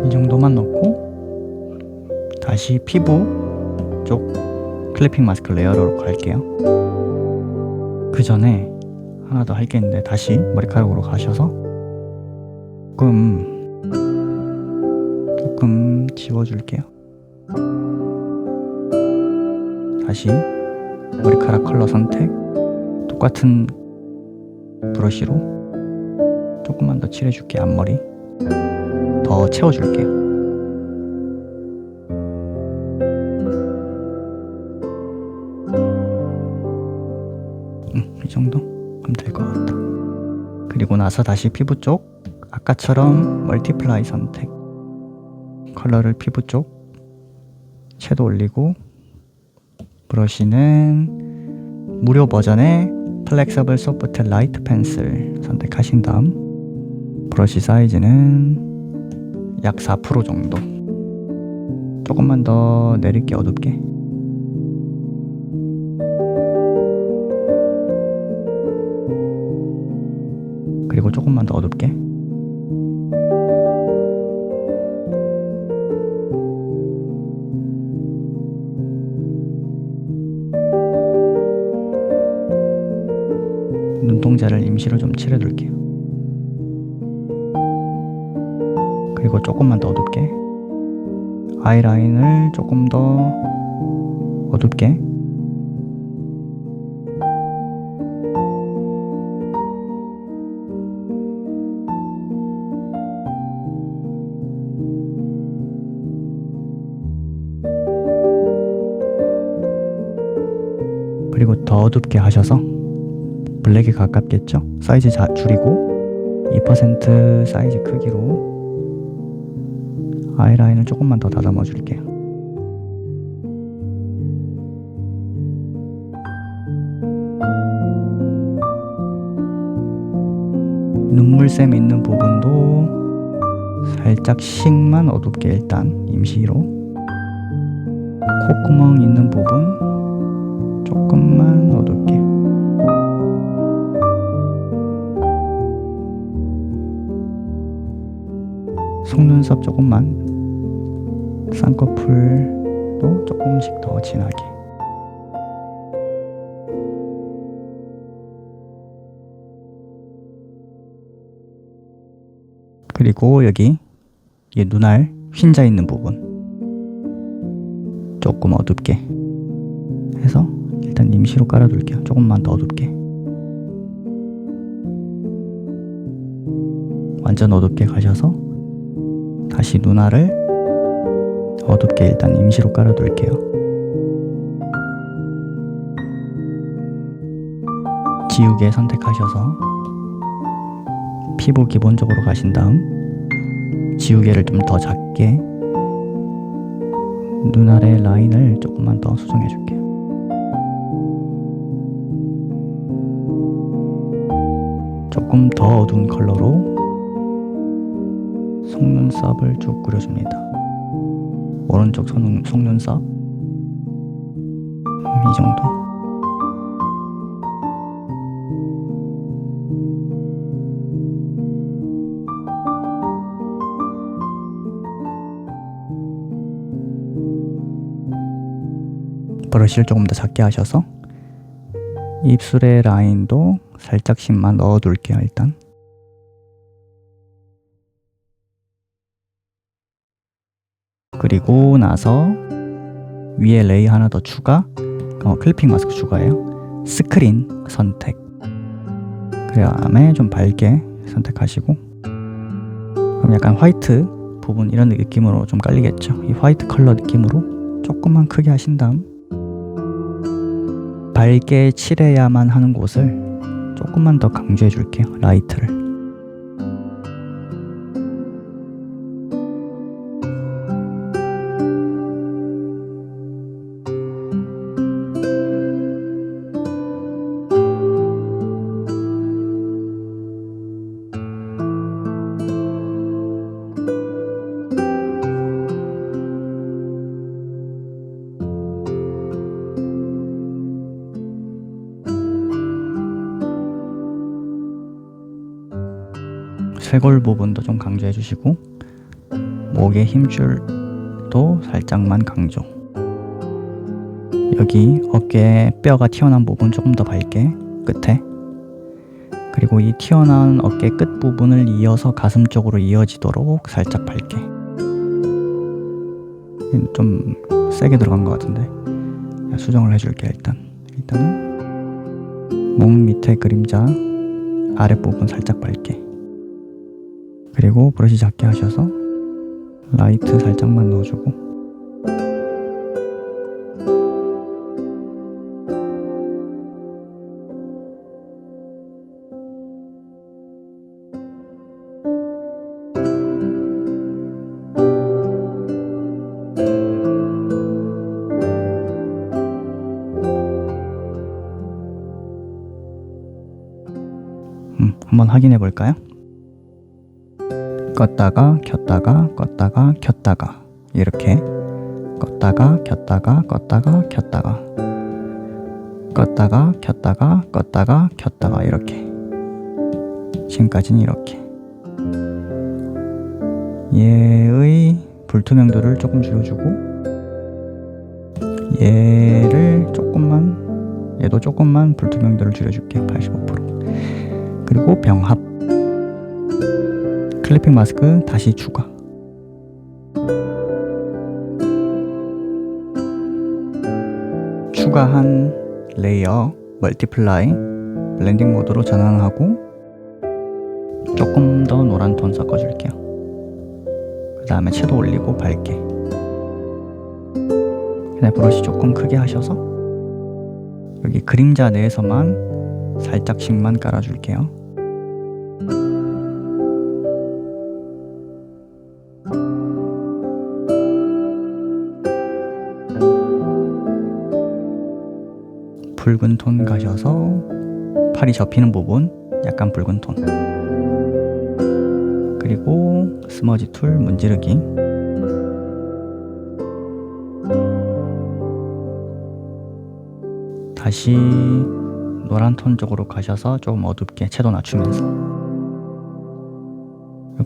이 정도만 넣고 다시 피부 쪽 클리핑 마스크 레이어로 갈게요. 그 전에 하나 더 할 게 있는데 다시 머리카락으로 가셔서 조금 지워줄게요. 다시 머리카락 컬러 선택, 똑같은 브러쉬로 조금만 더 칠해줄게요. 앞머리 더 채워줄게요. 이 정도 하면 될 것 같다. 그리고 나서 다시 피부 쪽 아까처럼 멀티플라이 선택, 컬러를 피부 쪽 섀도우 올리고, 브러쉬는 무료 버전의 플렉서블 소프트 라이트 펜슬 선택하신 다음 브러쉬 사이즈는 약 4% 정도, 조금만 더 내릴게. 어둡게. 그리고 조금만 더 어둡게. 눈동자를 임시로 좀 칠해둘게요. 그리고 조금만 더 어둡게. 아이라인을 조금 더 어둡게. 그리고 더 어둡게 하셔서 블랙에 가깝겠죠? 사이즈 줄이고 2% 사이즈 크기로 아이라인을 조금만 더 다듬어 줄게요. 눈물샘 있는 부분도 살짝씩만 어둡게 일단 임시로, 콧구멍 있는 부분 조금만 어둡게. 속눈썹 조금만, 쌍꺼풀도 조금씩 더 진하게. 그리고 여기 이 눈알 흰자 있는 부분 조금 어둡게 해서 일단 임시로 깔아둘게요. 조금만 더 어둡게. 완전 어둡게 가셔서 다시 눈알을 어둡게 일단 임시로 깔아둘게요. 지우개 선택하셔서 피부 기본적으로 가신 다음 지우개를 좀 더 작게 눈알의 라인을 조금만 더 수정해 줄게요. 조금 더 어두운 컬러로 속눈썹을 쭉 그려줍니다. 오른쪽 속눈썹 이 정도. 브러쉬를 조금 더 작게 하셔서 입술의 라인도 살짝씩만 넣어둘게요. 일단 그리고 나서 위에 레이 하나 더 추가, 클리핑 마스크 추가해요. 스크린 선택. 그 다음에 좀 밝게 선택하시고, 그럼 약간 화이트 부분 이런 느낌으로 좀 깔리겠죠. 이 화이트 컬러 느낌으로 조금만 크게 하신 다음 밝게 칠해야만 하는 곳을 조금만 더 강조해 줄게요. 라이트를. 쇄골 부분도 좀 강조해 주시고, 목의 힘줄도 살짝만 강조. 여기 어깨 뼈가 튀어나온 부분 조금 더 밝게 끝에, 그리고 이 튀어나온 어깨 끝 부분을 이어서 가슴 쪽으로 이어지도록 살짝 밝게. 좀 세게 들어간 것 같은데 수정을 해줄게요. 일단은 목 밑에 그림자 아랫부분 살짝 밝게. 그리고 브러쉬 작게 하셔서 라이트 살짝만 넣어주고, 한번 확인해 볼까요? 껐다가 켰다가 껐다가 켰다가, 이렇게 껐다가 켰다가 껐다가 켰다가 껐다가 켰다가 껐다가 켰다가, 이렇게 지금까지는 이렇게. 얘의 불투명도를 조금 줄여주고, 얘도 조금만 불투명도를 줄여줄게요. 85%. 그리고 병합 클리핑 마스크 다시 추가. 추가한 레이어 멀티플라이 블렌딩 모드로 전환하고 조금 더 노란 톤 섞어줄게요. 그 다음에 채도 올리고 밝게. 그다음에 브러쉬 조금 크게 하셔서 여기 그림자 내에서만 살짝씩만 깔아줄게요. 붉은 톤 가셔서 팔이 접히는 부분 약간 붉은 톤. 그리고 스머지 툴 문지르기. 다시 노란 톤 쪽으로 가셔서 조금 어둡게 채도 낮추면서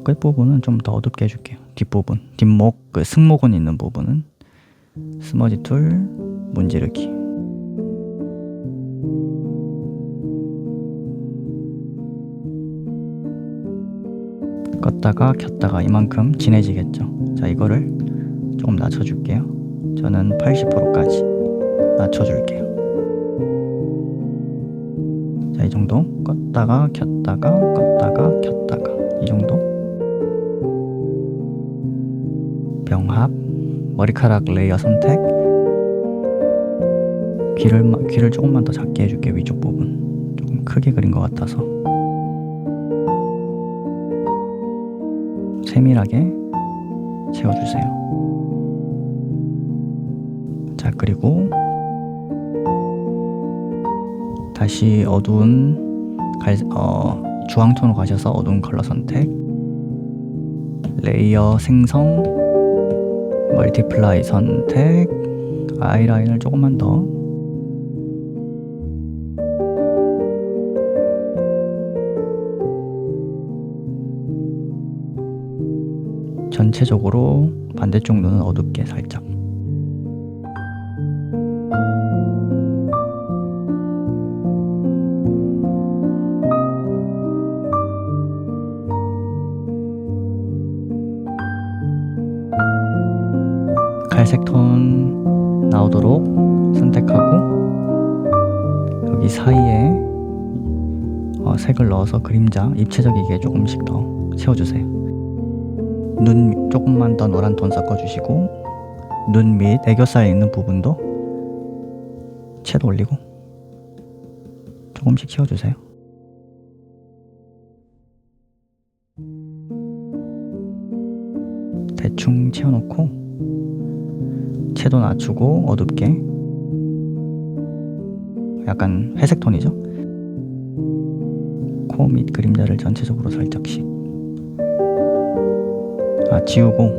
끝부분은 좀 더 어둡게 해줄게요. 뒷부분, 뒷목, 그 승모근 있는 부분은 스머지 툴, 문지르기. 껐다가 켰다가 이만큼 진해지겠죠. 자, 이거를 조금 낮춰줄게요. 저는 80%까지 낮춰줄게요. 자, 이 정도. 껐다가 켰다가 껐다가 켰다가 이 정도. 병합, 머리카락 레이어 선택. 귀를 조금만 더 작게 해줄게요. 위쪽 부분 조금 크게 그린 것 같아서. 세밀하게 채워주세요. 자, 그리고 다시 어두운 주황톤으로 가셔서 어두운 컬러 선택, 레이어 생성, 멀티플라이 선택, 아이라인을 조금만 더. 전체적으로 반대쪽 눈은 어둡게 살짝. 갈색 톤 나오도록 선택하고 여기 사이에 색을 넣어서 그림자 입체적이게 조금씩 더 채워주세요. 눈 조금만 더 노란 톤 섞어주시고 눈 밑 애교살 있는 부분도 채도 올리고 조금씩 채워주세요. 대충 채워놓고 채도 낮추고 어둡게, 약간 회색 톤이죠. 코 밑 그림자를 전체적으로 살짝씩 지우고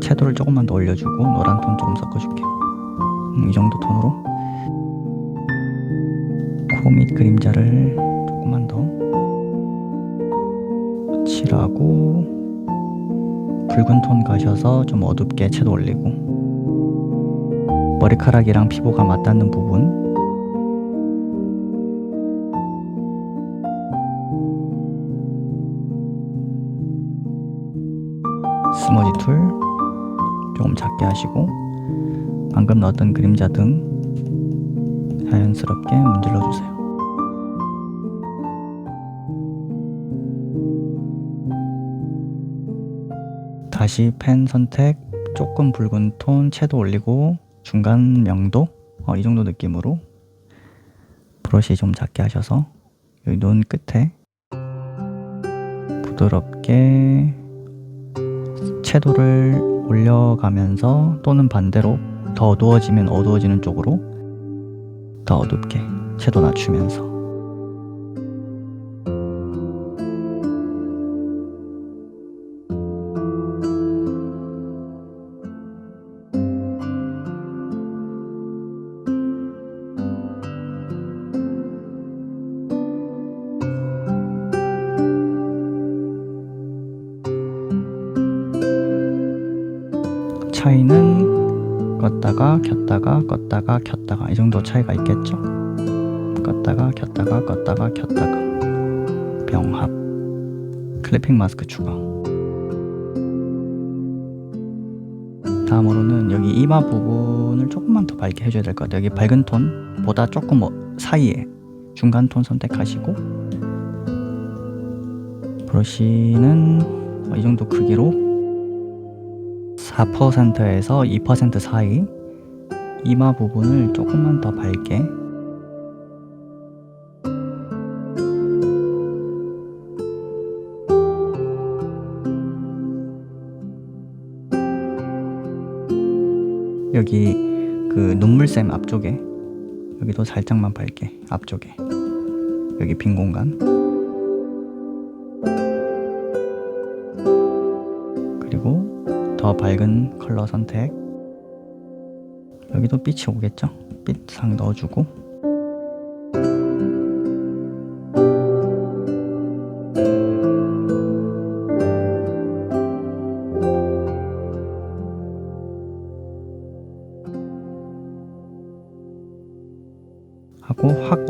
채도를 조금만 더 올려주고 노란 톤 조금 섞어줄게요. 이 정도 톤으로 코 밑 그림자를 조금만 더 칠하고 붉은 톤 가셔서 좀 어둡게 채도 올리고 머리카락이랑 피부가 맞닿는 부분 스머지 툴 조금 작게 하시고 방금 넣었던 그림자 등 자연스럽게 문질러 주세요. 다시 펜 선택, 조금 붉은 톤 채도 올리고 중간 명도 이 정도 느낌으로 브러쉬 좀 작게 하셔서 여기 눈 끝에 부드럽게 채도를 올려가면서 또는 반대로 더 어두워지면 어두워지는 쪽으로 더 어둡게 채도 낮추면서 차이는 껐다가 켰다가 껐다가 켰다가 이 정도 차이가 있겠죠. 껐다가 켰다가 껐다가 켰다가 병합, 클리핑 마스크 추가. 다음으로는 여기 이마 부분을 조금만 더 밝게 해줘야 될 것 같아요. 여기 밝은 톤보다 조금 사이에 중간 톤 선택하시고 브러쉬는 이 정도 크기로 4%에서 2% 사이 이마 부분을 조금만 더 밝게 여기 그 눈물샘 앞쪽에 여기도 살짝만 밝게 앞쪽에 여기 빈 공간 그리고 더 밝은 컬러 선택 여기도 빛이 오겠죠? 빛상 넣어주고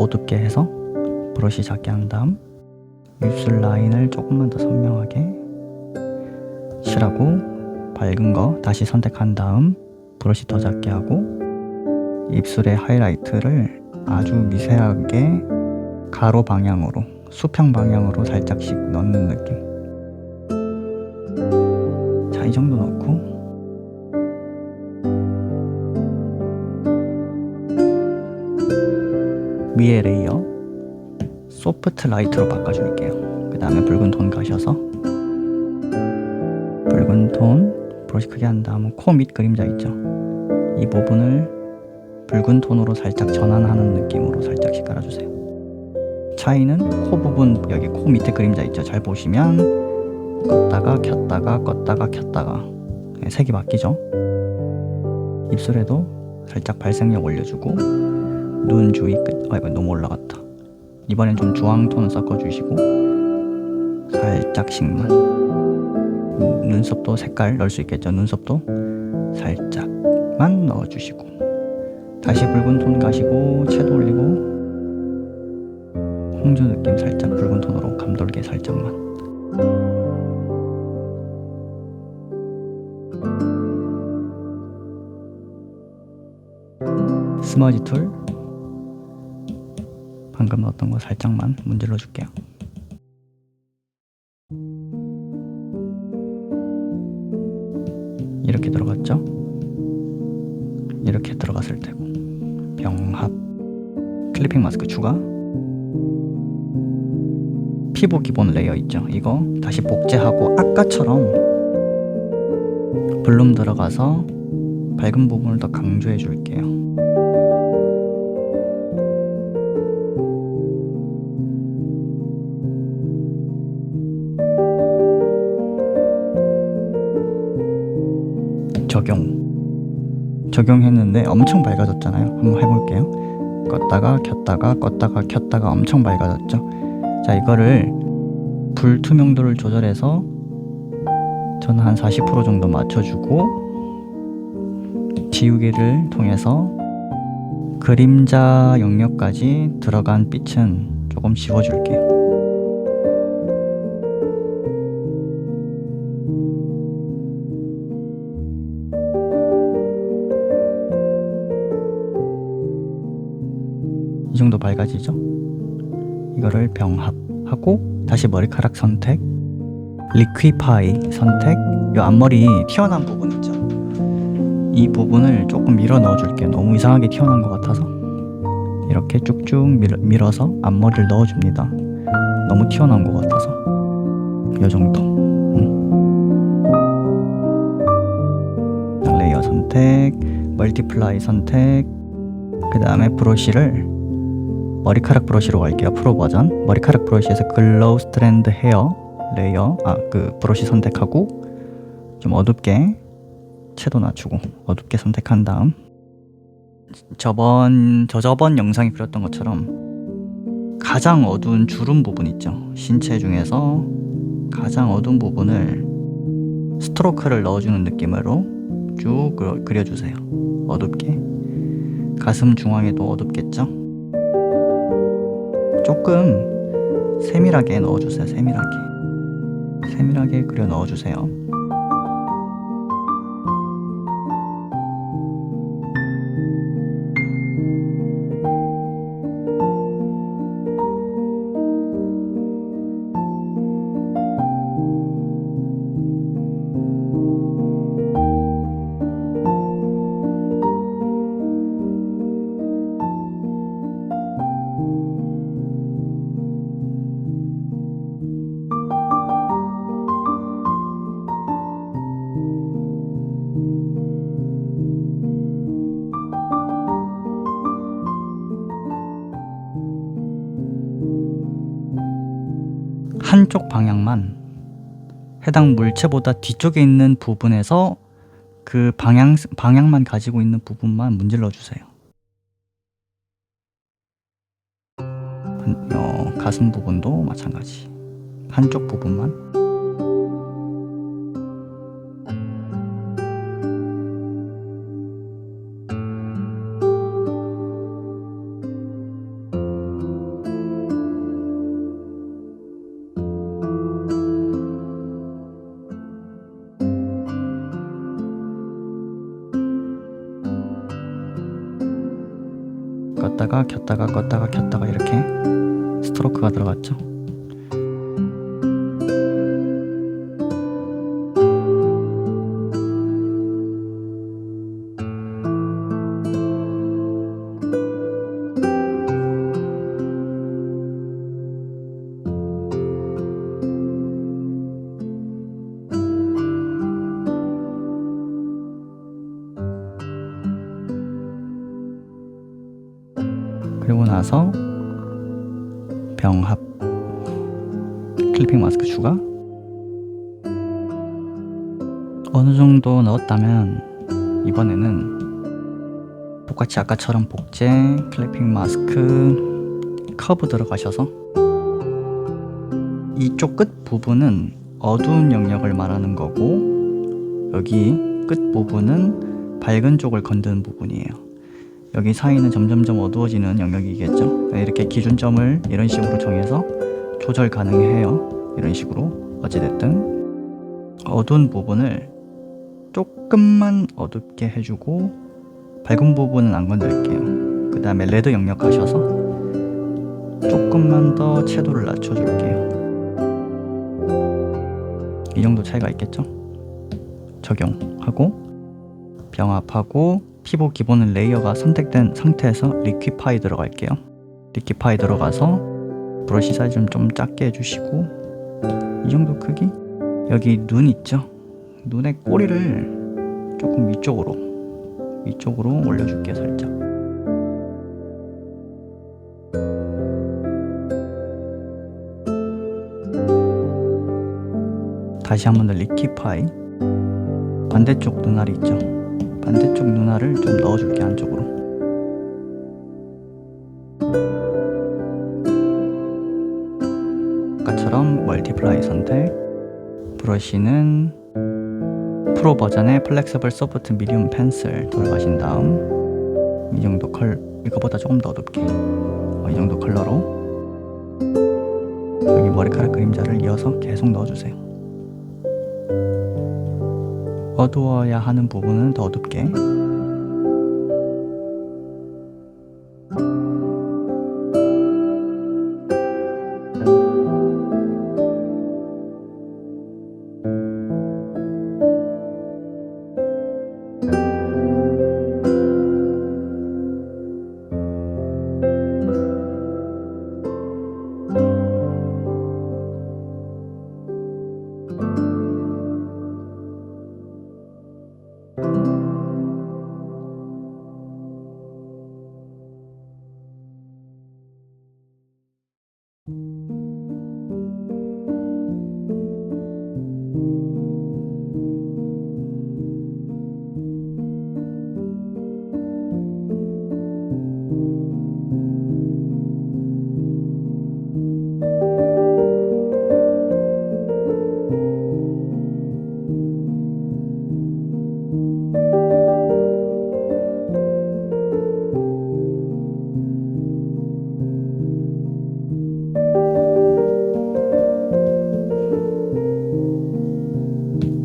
어둡게 해서 브러쉬 작게 한 다음 입술 라인을 조금만 더 선명하게 칠하고 밝은 거 다시 선택한 다음 브러쉬 더 작게 하고 입술의 하이라이트를 아주 미세하게 가로 방향으로 수평 방향으로 살짝씩 넣는 느낌. 자, 이 정도 넣고 위에 레이어 소프트 라이트로 바꿔줄게요. 그 다음에 붉은 톤 가셔서 붉은 톤 브러쉬 크게 한 다음 코 밑 그림자 있죠? 이 부분을 붉은 톤으로 살짝 전환하는 느낌으로 살짝씩 깔아주세요. 차이는 코 부분, 여기 코 밑에 그림자 있죠? 잘 보시면 껐다가 켰다가 껐다가 켰다가 색이 바뀌죠? 입술에도 살짝 발색력 올려주고 눈 주위 끝, 이거 너무 올라갔다. 이번엔 좀 주황 톤 섞어주시고 살짝씩만 눈썹도 색깔 넣을 수 있겠죠? 눈썹도 살짝만 넣어주시고 다시 붉은 톤 가시고 채도 올리고 홍조 느낌 살짝 붉은 톤으로 감돌게 살짝만. 스머지 툴 방금 넣었던 거 살짝만 문질러 줄게요. 이렇게 들어갔죠? 이렇게 들어갔을 테고 병합 클리핑 마스크 추가 피부 기본 레이어 있죠? 이거 다시 복제하고 아까처럼 블룸 들어가서 밝은 부분을 더 강조해 줄게요. 적용했는데 엄청 밝아졌잖아요. 한번 해볼게요. 껐다가 켰다가 껐다가 켰다가 엄청 밝아졌죠. 자, 이거를 불투명도를 조절해서 저는 한 40% 정도 맞춰주고 지우개를 통해서 그림자 영역까지 들어간 빛은 조금 지워줄게요. 이 정도 밝아지죠? 이거를 병합하고 다시 머리카락 선택, 리퀴파이 선택, 이 앞머리 튀어나온 부분 있죠? 이 부분을 조금 밀어 넣어줄게요. 너무 이상하게 튀어나온 것 같아서 이렇게 쭉쭉 밀어서 앞머리를 넣어줍니다. 너무 튀어나온 것 같아서 이 정도. 레이어 선택, 멀티플라이 선택, 그 다음에 브러쉬를 머리카락 브러쉬로 갈게요. 프로 버전. 머리카락 브러쉬에서 글로우 스트랜드 헤어 레이어 그 브러쉬 선택하고 좀 어둡게 채도 낮추고 어둡게 선택한 다음 저번 영상에 그렸던 것처럼 가장 어두운 주름 부분 있죠? 신체 중에서 가장 어두운 부분을 스트로크를 넣어주는 느낌으로 쭉 그려주세요. 어둡게. 가슴 중앙에도 어둡겠죠? 조금 세밀하게 넣어주세요. 세밀하게 그려 넣어주세요. 한쪽 방향만 해당 물체보다 뒤쪽에 있는 부분에서 그 방향만 가지고 있는 부분만 문질러 주세요. 가슴 부분도 마찬가지. 한쪽 부분만. 껐다가 켰다가 껐다가 켰다가 이렇게 스트로크가 들어갔죠. 그리고 나서 병합 클리핑 마스크 추가. 어느 정도 넣었다면 이번에는 똑같이 아까처럼 복제 클리핑 마스크 커브 들어가셔서 이쪽 끝 부분은 어두운 영역을 말하는 거고 여기 끝 부분은 밝은 쪽을 건드는 부분이에요. 여기 사이는 점점점 어두워지는 영역이겠죠. 이렇게 기준점을 이런 식으로 정해서 조절 가능해요. 이런 식으로 어찌됐든 어두운 부분을 조금만 어둡게 해주고 밝은 부분은 안 건들게요. 그 다음에 레드 영역 가셔서 조금만 더 채도를 낮춰줄게요. 이 정도 차이가 있겠죠. 적용하고 병합하고 피부 기본 레이어가 선택된 상태에서 리퀴파이 들어갈게요. 리퀴파이 들어가서 브러쉬 사이즈는 좀 작게 해주시고 이 정도 크기. 여기 눈 있죠? 눈의 꼬리를 조금 위쪽으로 올려줄게요. 살짝. 다시 한 번 더 리퀴파이. 반대쪽 눈알이 있죠? 반대쪽 눈알을 좀 넣어줄게. 안쪽으로. 아까처럼 멀티플라이 선택. 브러쉬는 프로 버전의 플렉서블 소프트 미디움 펜슬 돌아가신 다음 이 정도 이거보다 조금 더 어둡게 이 정도 컬러로 여기 머리카락 그림자를 이어서 계속 넣어주세요. 어두워야 하는 부분은 더 어둡게.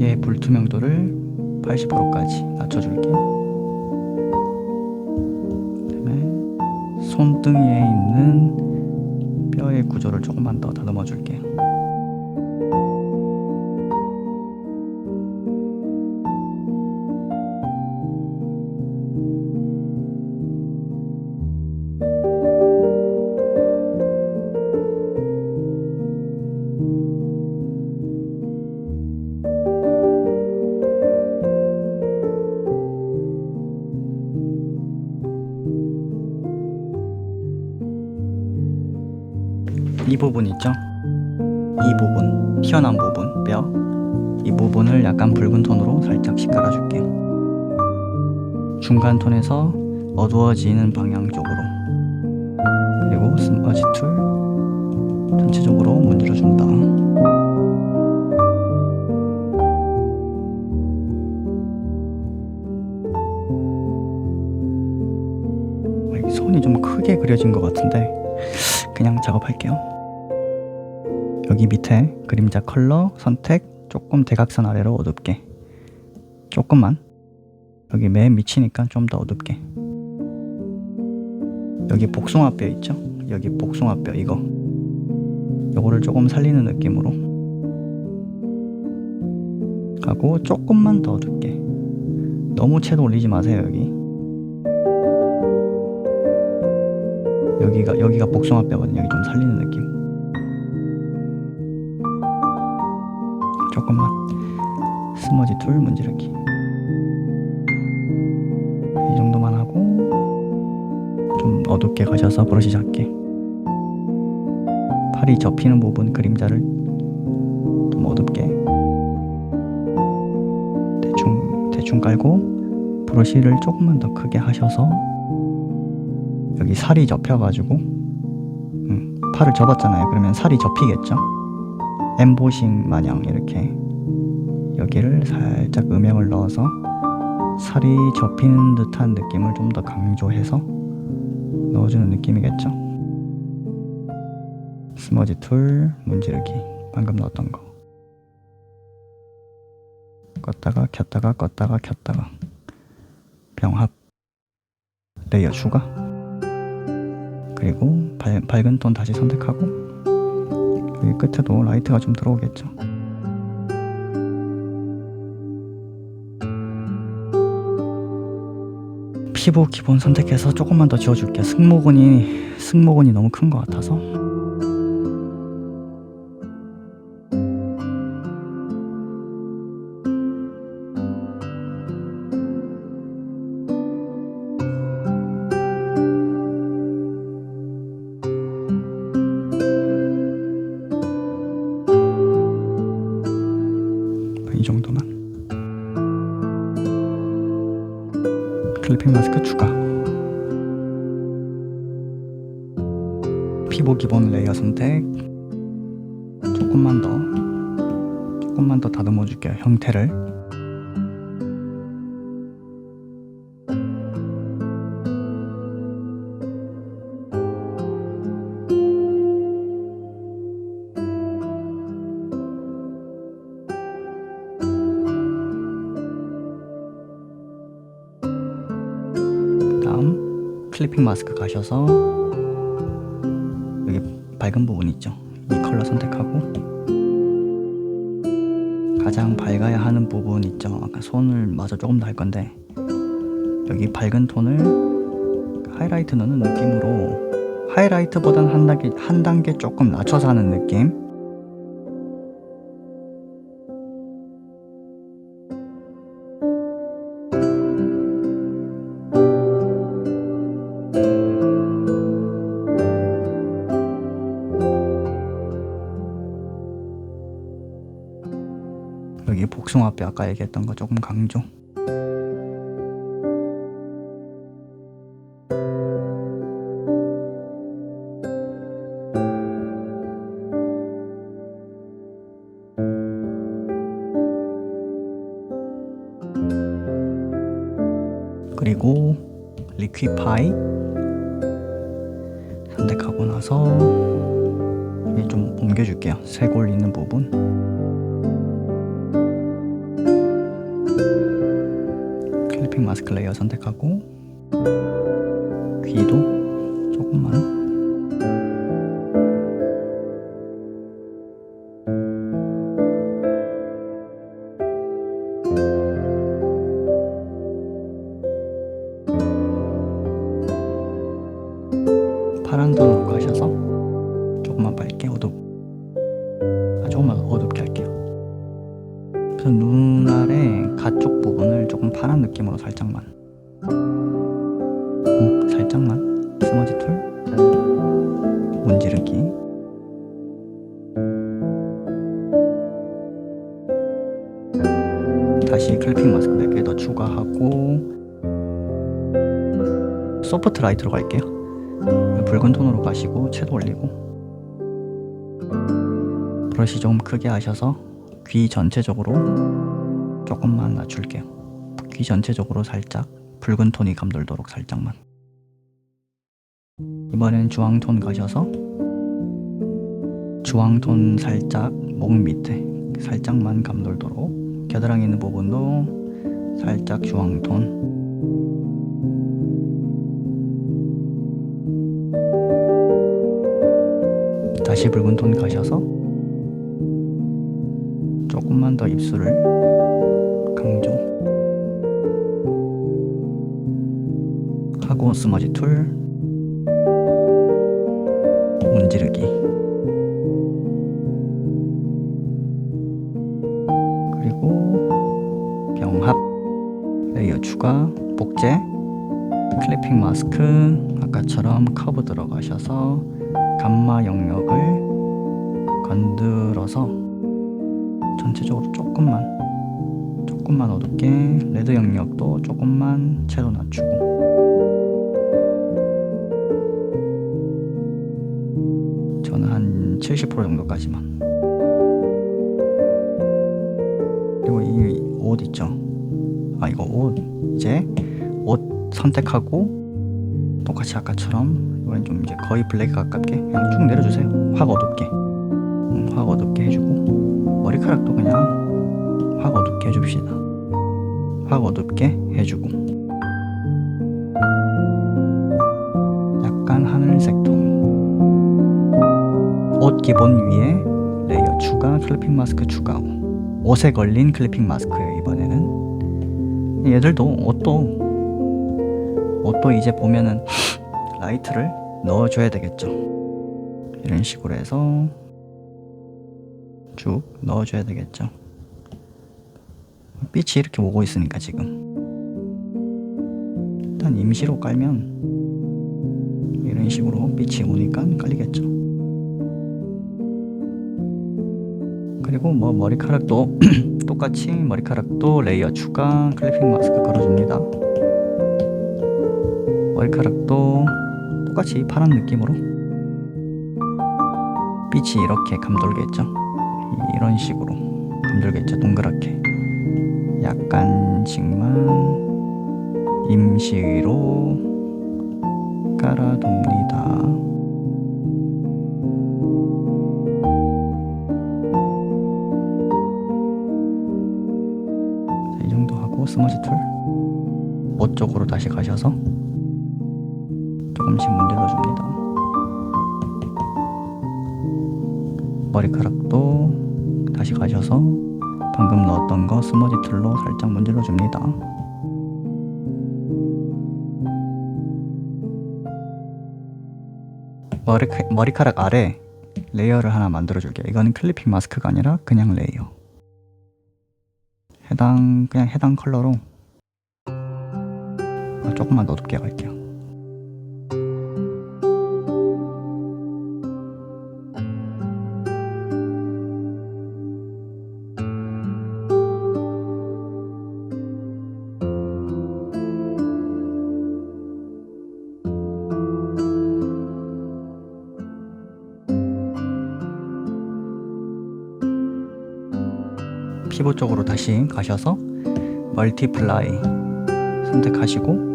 얘 불투명도를 80%까지 낮춰줄게요. 그다음에 손등에 있는 뼈의 구조를 조금만 더 다듬어 줄게요. 이 부분 있죠? 이 부분, 튀어나온 부분, 뼈. 이 부분을 약간 붉은 톤으로 살짝씩 깔아줄게요. 중간 톤에서 어두워지는 방향 쪽으로. 그리고 스머지 툴 전체적으로 문질러준다. 손이 좀 크게 그려진 것 같은데 그냥 작업할게요. 여기 밑에 그림자 컬러 선택 조금 대각선 아래로 어둡게 조금만 여기 맨 밑이니까 좀 더 어둡게 여기 복숭아뼈 있죠? 여기 복숭아뼈 요거를 조금 살리는 느낌으로 하고 조금만 더 어둡게. 너무 채도 올리지 마세요. 여기가 복숭아뼈거든요. 여기 좀 살리는 느낌. 조금만. 스머지 툴 문지르기. 이 정도만 하고 좀 어둡게 가셔서 브러쉬 작게. 팔이 접히는 부분 그림자를 좀 어둡게 대충 깔고 브러쉬를 조금만 더 크게 하셔서 여기 살이 접혀가지고 팔을 접었잖아요. 그러면 살이 접히겠죠? 엠보싱 마냥 이렇게 여기를 살짝 음영을 넣어서 살이 접히는 듯한 느낌을 좀 더 강조해서 넣어주는 느낌이겠죠? 스머지 툴 문지르기 방금 넣었던 거 껐다가 켰다가 껐다가 켰다가 병합 레이어 추가 그리고 밝은 톤 다시 선택하고 여기 끝에도 라이트가 좀 들어오겠죠. 피부 기본 선택해서 조금만 더 지워줄게요. 승모근이 너무 큰 것 같아서. 이 정도만. 클리핑 마스크 추가. 피부 기본 레이어 선택. 조금만 더 다듬어 줄게요. 형태를. 다음 클리핑 마스크 가셔서 여기 밝은 부분 있죠? 이 컬러 선택하고 가장 밝아야 하는 부분 있죠? 아까 손을 마저 조금 더 할 건데 여기 밝은 톤을 하이라이트 넣는 느낌으로 하이라이트보단 한 단계 조금 낮춰서 하는 느낌. 여기 복숭아뼈 아까 얘기했던 거 조금 강조. 그리고 리퀴파이 선택하고 나서 여기 좀 옮겨줄게요. 쇄골 있는 부분. 클리핑 마스크 레이어 선택하고 귀도 조금만. 파란 톤으로 가셔서 조금만 밝게 조금만 어둡게 할게요. 그래서 눈 아래 가쪽 부분을 조금 파란 느낌으로 살짝만 스머지 툴 문지르기. 다시 클리핑 마스크 몇 개 더 추가하고 소프트 라이트로 갈게요. 붉은 톤으로 가시고 채도 올리고 브러쉬 좀 크게 하셔서 귀 전체적으로 조금만 낮출게요. 귀 전체적으로 살짝 붉은 톤이 감돌도록 살짝만. 이번엔 주황톤 가셔서 주황톤 살짝 목 밑에 살짝만 감돌도록 겨드랑이 있는 부분도 살짝 주황톤. 다시 붉은 톤 가셔서 조금만 더 입술을 강조 하고 스머지 툴 문지르기 그리고 병합 레이어 추가 복제 클리핑 마스크 아까처럼 커브 들어가셔서 감마 영역을 건드려서 전체적으로 조금만 어둡게 레드 영역도 조금만 채도 낮추고 저는 한 70% 정도까지만. 그리고 이 옷 있죠, 이거 옷 이제 옷 선택하고 똑같이 아까처럼 이번엔 좀 이제 거의 블랙에 가깝게 그냥 쭉 내려주세요. 확 어둡게 해주고 머리카락도 그냥 확 어둡게 해줍시다. 확 어둡게 해주고 약간 하늘색 톤 옷 기본 위에 레이어 추가 클리핑 마스크 추가하고 옷에 걸린 클리핑 마스크예요. 이번에는 얘들도 옷도 이제 보면은 라이트를 넣어줘야 되겠죠. 이런 식으로 해서 쭉 넣어줘야 되겠죠. 빛이 이렇게 오고 있으니까 지금 일단 임시로 깔면 이런 식으로 빛이 오니까 깔리겠죠. 그리고 뭐 머리카락도 똑같이 머리카락도 레이어 추가 클리핑 마스크 걸어줍니다. 머리카락도 똑같이 파란 느낌으로 빛이 이렇게 감돌겠죠. 이런 식으로 감돌겠죠. 동그랗게 약간씩만 임시로 깔아둡니다. 이 정도 하고 스머지 툴 옷 쪽으로 다시 가셔서 조금씩 문질러 줍니다. 머리카락도 다시 가셔서 방금 넣었던 거 스머지 툴로 살짝 문질러 줍니다. 머리카락 아래 레이어를 하나 만들어 줄게요. 이거는 클리핑 마스크가 아니라 그냥 레이어. 그냥 해당 컬러로 조금만 어둡게 갈게요. 피부 쪽으로 다시 가셔서 멀티플라이 선택하시고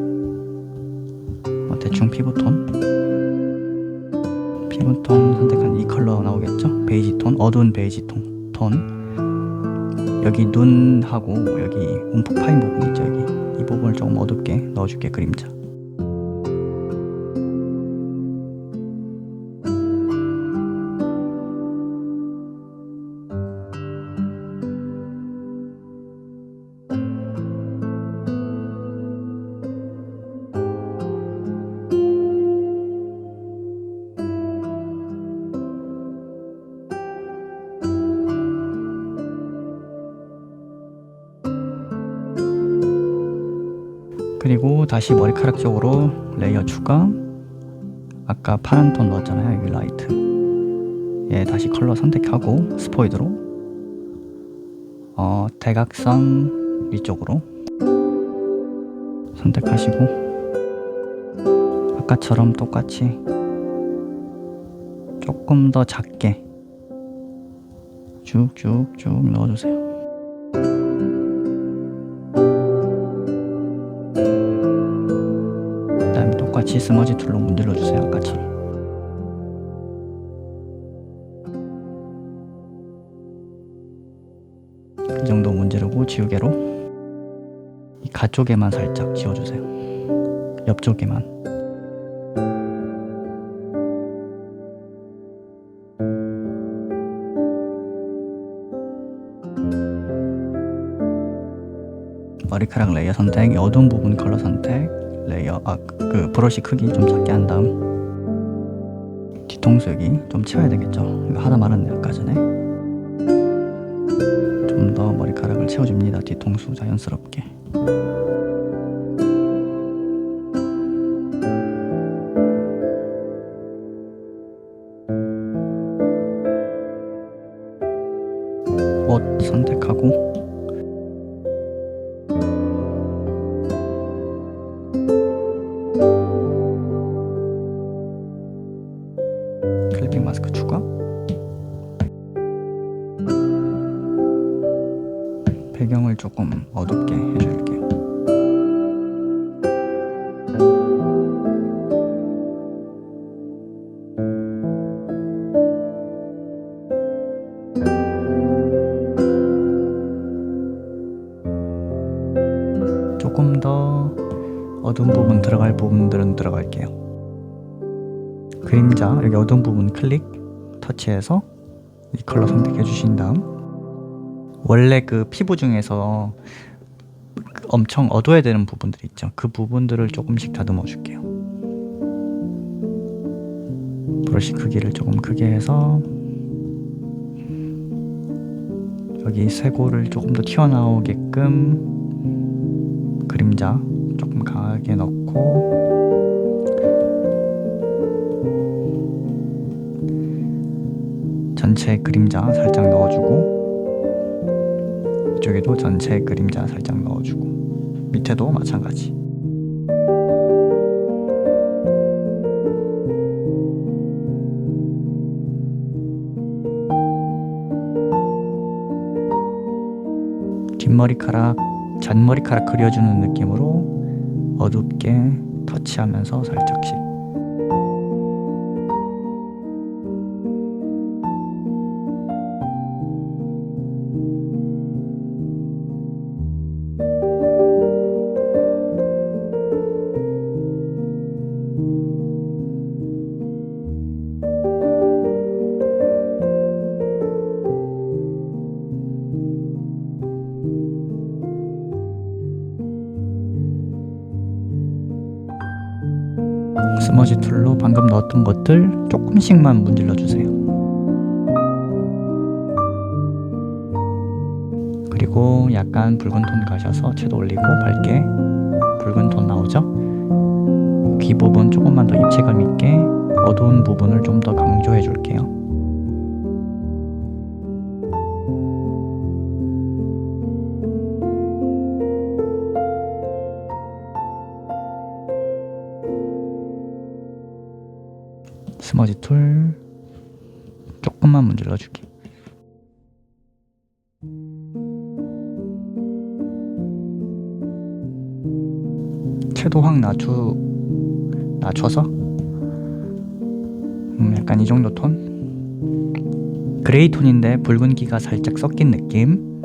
대충 피부톤 선택한 이 컬러 나오겠죠? 베이지 톤, 어두운 베이지 톤. 여기 눈하고 여기 움푹 파인 부분 있죠? 여기 이 부분을 조금 어둡게 넣어줄게. 그림자. 그리고 다시 머리카락 쪽으로 레이어 추가. 아까 파란 톤 넣었잖아요. 여기 라이트. 얘 다시 컬러 선택하고 스포이드로 대각선 위쪽으로 선택하시고 아까처럼 똑같이 조금 더 작게 쭉쭉쭉 넣어주세요. 똑같이 스머지 툴로 문질러주세요. 아까처럼. 이 정도 문지르고 지우개로 이 가쪽에만 살짝 지워주세요. 옆쪽에만. 머리카락 레이어 선택, 어두운 부분 컬러 선택, 레이어 그 브러쉬 크기 좀 작게 한 다음 뒤통수 여기 좀 채워야 되겠죠. 이거 하다 말았네 아까 전에. 좀 더 머리카락을 채워줍니다. 뒤통수 자연스럽게. 옷 선택하고 클리핑 마스크 추가. 배경을 조금 어둡게 해줄게요. 조금 더 어두운 부분 들어갈 부분들은 들어갈게요. 그림자 여기 어두운 부분 클릭 터치해서 이 컬러 선택해 주신 다음 원래 그 피부 중에서 엄청 어두워야 되는 부분들 있죠. 그 부분들을 조금씩 다듬어 줄게요. 브러쉬 크기를 조금 크게 해서 여기 쇄골을 조금 더 튀어나오게끔 그림자 조금 강하게 넣고 전체 그림자 살짝 넣어주고 이쪽에도 전체 그림자 살짝 넣어주고 밑에도 마찬가지. 뒷머리카락, 잔머리카락 그려주는 느낌으로 어둡게 터치하면서 살짝씩. 스머지 툴로 방금 넣었던 것들 조금씩만 문질러 주세요. 그리고 약간 붉은 톤 가셔서 채도 올리고 밝게 붉은 톤 나오죠? 귀 부분 조금만 더 입체감 있게 어두운 부분을 좀 더 강조해 줄게요. 스머지 툴 조금만 문질러주기. 채도 확 낮춰서 약간 이 정도 톤? 그레이 톤인데 붉은기가 살짝 섞인 느낌.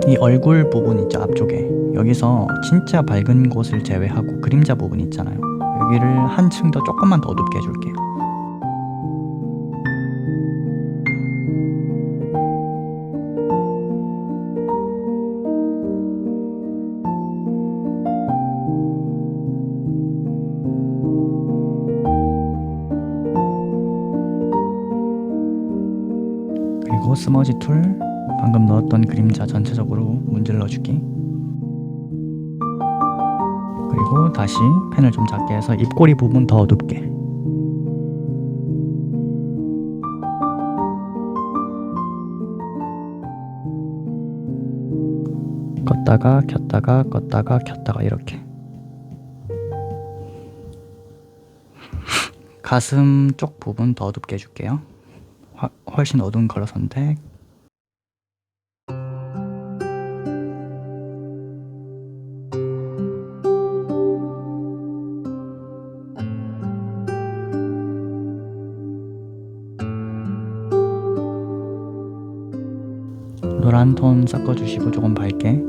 이 얼굴 부분 있죠, 앞쪽에. 여기서 진짜 밝은 곳을 제외하고 그림자 부분 있잖아요. 여기를 한층 더 조금만 더 어둡게 해줄게요. 그리고 스머지 툴 방금 넣었던 그림자 전체적으로 문질러주기. 그리고 다시 펜을 좀 작게 해서 입꼬리 부분 더 어둡게. 껐다가 켰다가 껐다가 켰다가 이렇게. 가슴 쪽 부분 더 어둡게 해줄게요. 훨씬 어두운 컬러 선택. 노란 톤 섞어주시고 조금 밝게.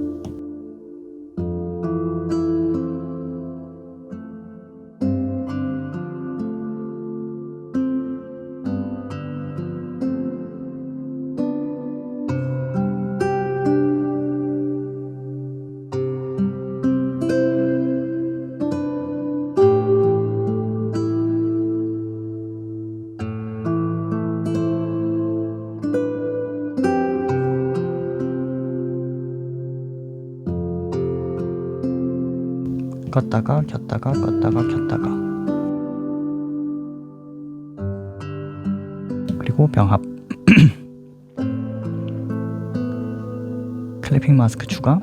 껐다가 켰다가 껐다가 켰다가. 그리고 병합. 클리핑 마스크 추가.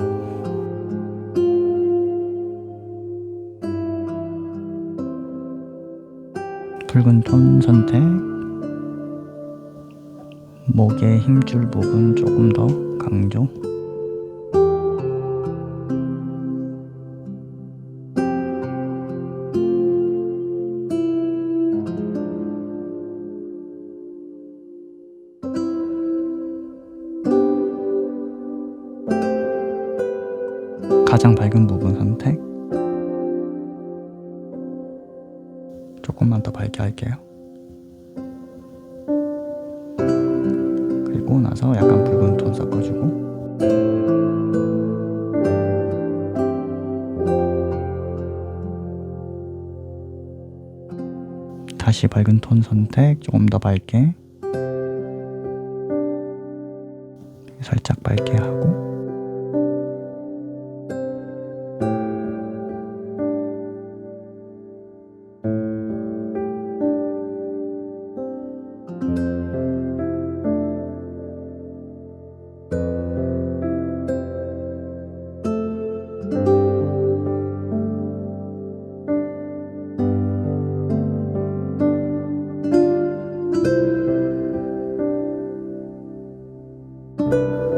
붉은 톤 선택. 목에 힘줄 부분 조금 더 강조. 가장 밝은 부분 선택. 조금만 더 밝게 할게요. 그리고 나서 약간 붉은 톤 섞어주고. 다시 밝은 톤 선택. 조금 더 밝게. 살짝 밝게 하고.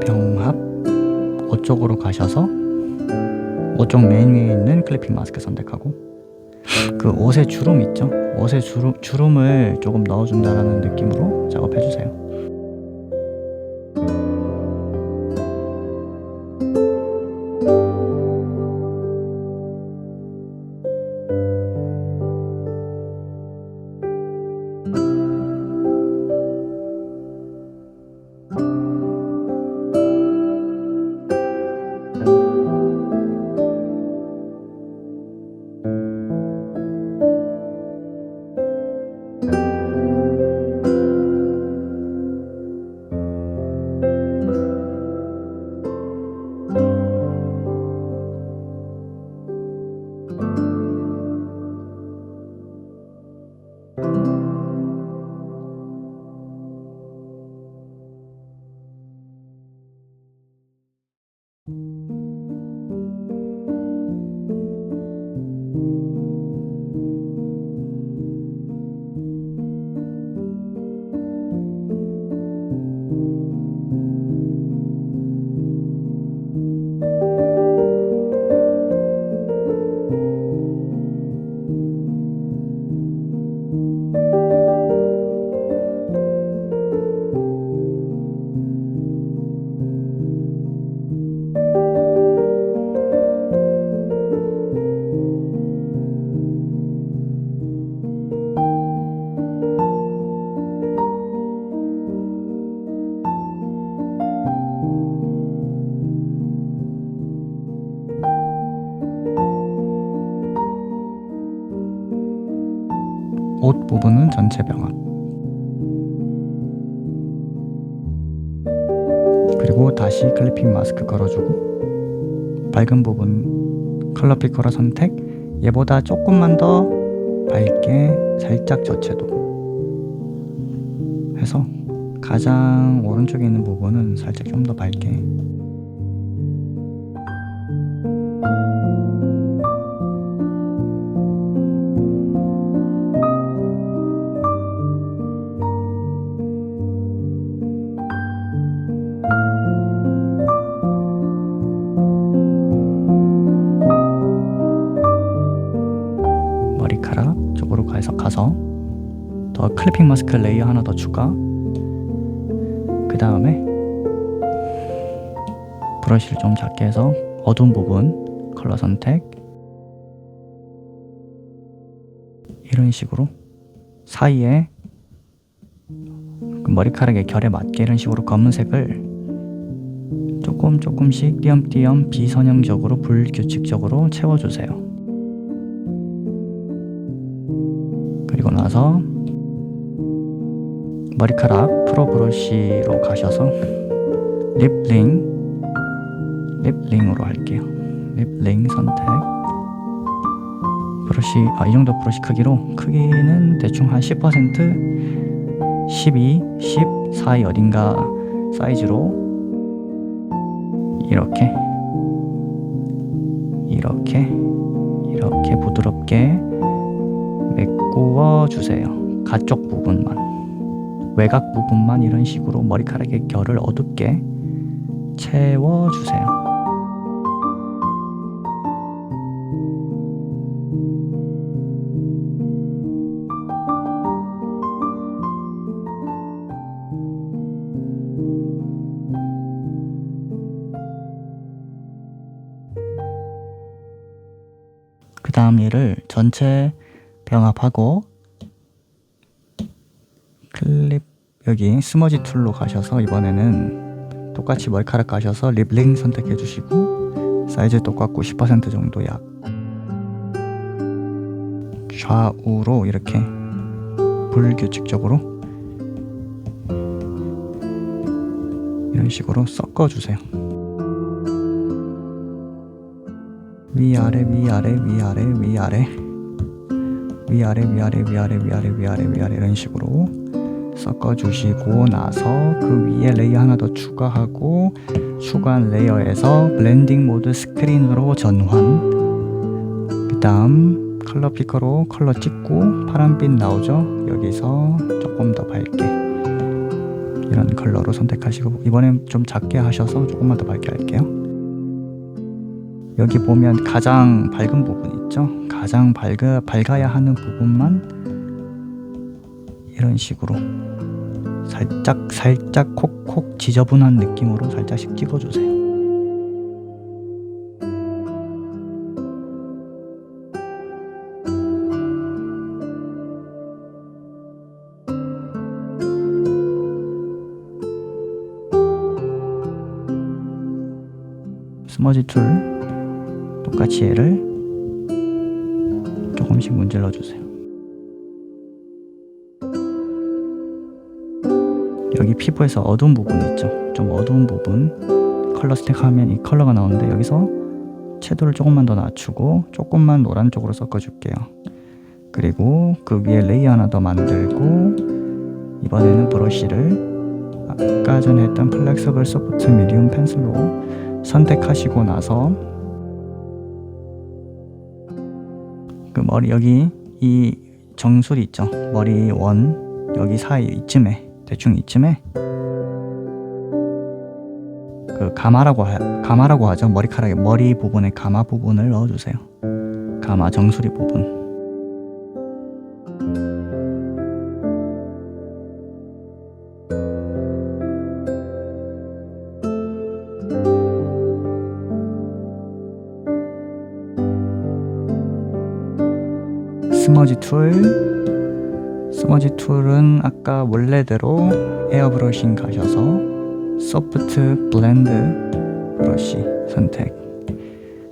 병합. 옷쪽으로 가셔서 옷쪽 맨 위에 있는 클리핑 마스크 선택하고, 그 옷에 주름 있죠? 옷에 주름을 조금 넣어준다라는 느낌으로 작업해주세요. 옷 부분은 전체 병합. 그리고 다시 클리핑 마스크 걸어주고, 밝은 부분 컬러 피커러 선택. 얘보다 조금만 더 밝게 살짝 저채도 해서 가장 오른쪽에 있는 부분은 살짝 좀 더 밝게. 머리카락 쪽으로 가서 더 클리핑 마스크 레이어 하나 더 추가. 그 다음에 브러쉬를 좀 작게 해서 어두운 부분 컬러 선택. 이런 식으로 사이에 그 머리카락의 결에 맞게 이런 식으로 검은색을 조금씩 띄엄띄엄 비선형적으로 불규칙적으로 채워주세요. 그리고 나서 머리카락 프로 브러쉬로 가셔서 립링으로 할게요. 립링 선택. 브러쉬 이 정도 브러쉬 크기는 대충 한 10%, 12, 10 사이 어딘가 사이즈로 이렇게 부드럽게 메꾸어 주세요. 가쪽 부분만, 외곽 부분만 이런 식으로 머리카락의 결을 어둡게 채워 주세요. 그 다음 얘를 전체 병합하고 클립 여기 스머지 툴로 가셔서 이번에는 똑같이 머리카락 가셔서 립링 선택해 주시고 사이즈 똑같고 10% 정도 약 좌우로 이렇게 불규칙적으로 이런 식으로 섞어 주세요. 위아래 이런 식으로 섞어 주시고 나서 그 위에 레이어 하나 더 추가하고 추가한 레이어에서 블렌딩 모드 스크린으로 전환, 그 다음 컬러 피커로 컬러 찍고 파란빛 나오죠? 여기서 조금 더 밝게 이런 컬러로 선택하시고, 이번엔 좀 작게 하셔서 조금만 더 밝게 할게요. 여기 보면 가장 밝은 부분 있죠? 가장 밝아야 하는 부분만 이런 식으로 살짝 콕콕 지저분한 느낌으로 살짝씩 찍어주세요. 스머지 툴 똑같이 얘를 조금씩 문질러 주세요. 여기 피부에서 어두운 부분 있죠? 좀 어두운 부분 컬러 스택하면 이 컬러가 나오는데 여기서 채도를 조금만 더 낮추고 조금만 노란 쪽으로 섞어 줄게요. 그리고 그 위에 레이어 하나 더 만들고 이번에는 브러쉬를 아까 전에 했던 플렉서블 소프트 미디움 펜슬로 선택하시고 나서 그 머리 여기 이 정수리 있죠? 머리 원 여기 사이 이쯤에 대충 이쯤에 그 가마라고 하죠. 머리카락의 머리 부분에 가마 부분을 넣어주세요. 가마 정수리 부분. 스머지 툴은 아까 원래대로 에어브러싱 가셔서 소프트 블렌드 브러쉬 선택,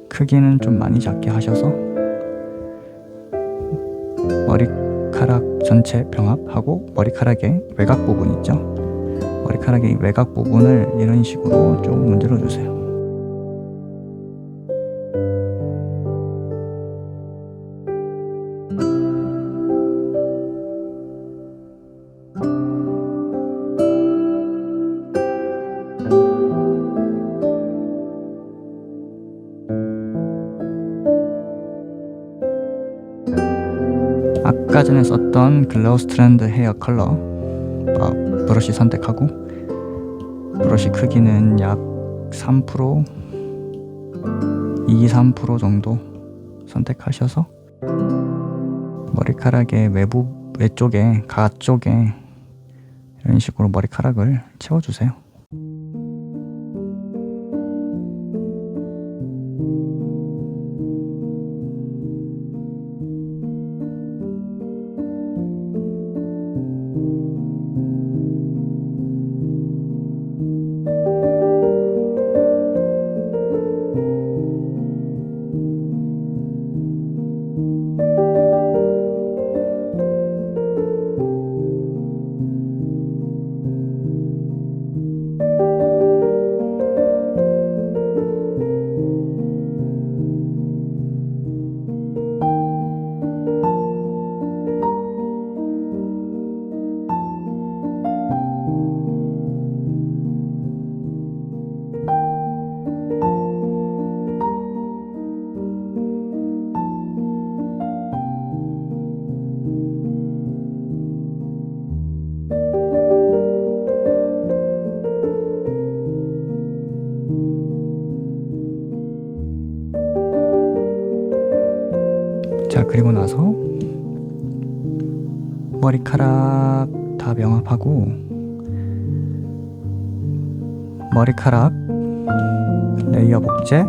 크기는 좀 많이 작게 하셔서 머리카락 전체 병합하고 머리카락의 외곽 부분 있죠? 머리카락의 외곽 부분을 이런 식으로 좀 문질러 주세요. 아까 전에 썼던 글로우 스트랜드 헤어 컬러 브러쉬 선택하고 브러쉬 크기는 약 3%, 2-3% 정도 선택하셔서 머리카락의 외쪽에 가쪽에 이런 식으로 머리카락을 채워주세요. 자, 그리고 나서 머리카락 다 병합하고 머리카락 레이어 복제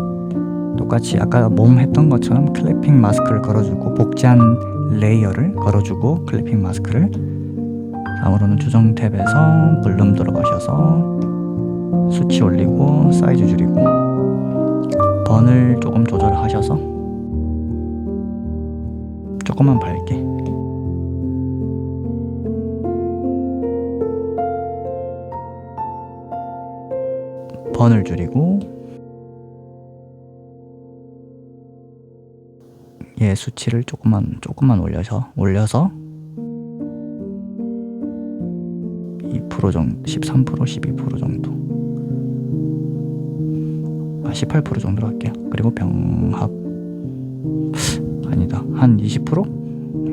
똑같이 아까 몸 했던 것처럼 클래핑 마스크를 걸어주고 복제한 레이어를 걸어주고 클래핑 마스크를 다음으로는 조정 탭에서 볼륨 들어가셔서 수치 올리고 사이즈 줄이고 번을 조금 조절하셔서 조금만 밝게 번을 줄이고 얘 수치를 조금만 올려서 2% 정도, 13%, 12% 정도, 18% 정도로 할게요. 그리고 병합 아니다, 한 20%?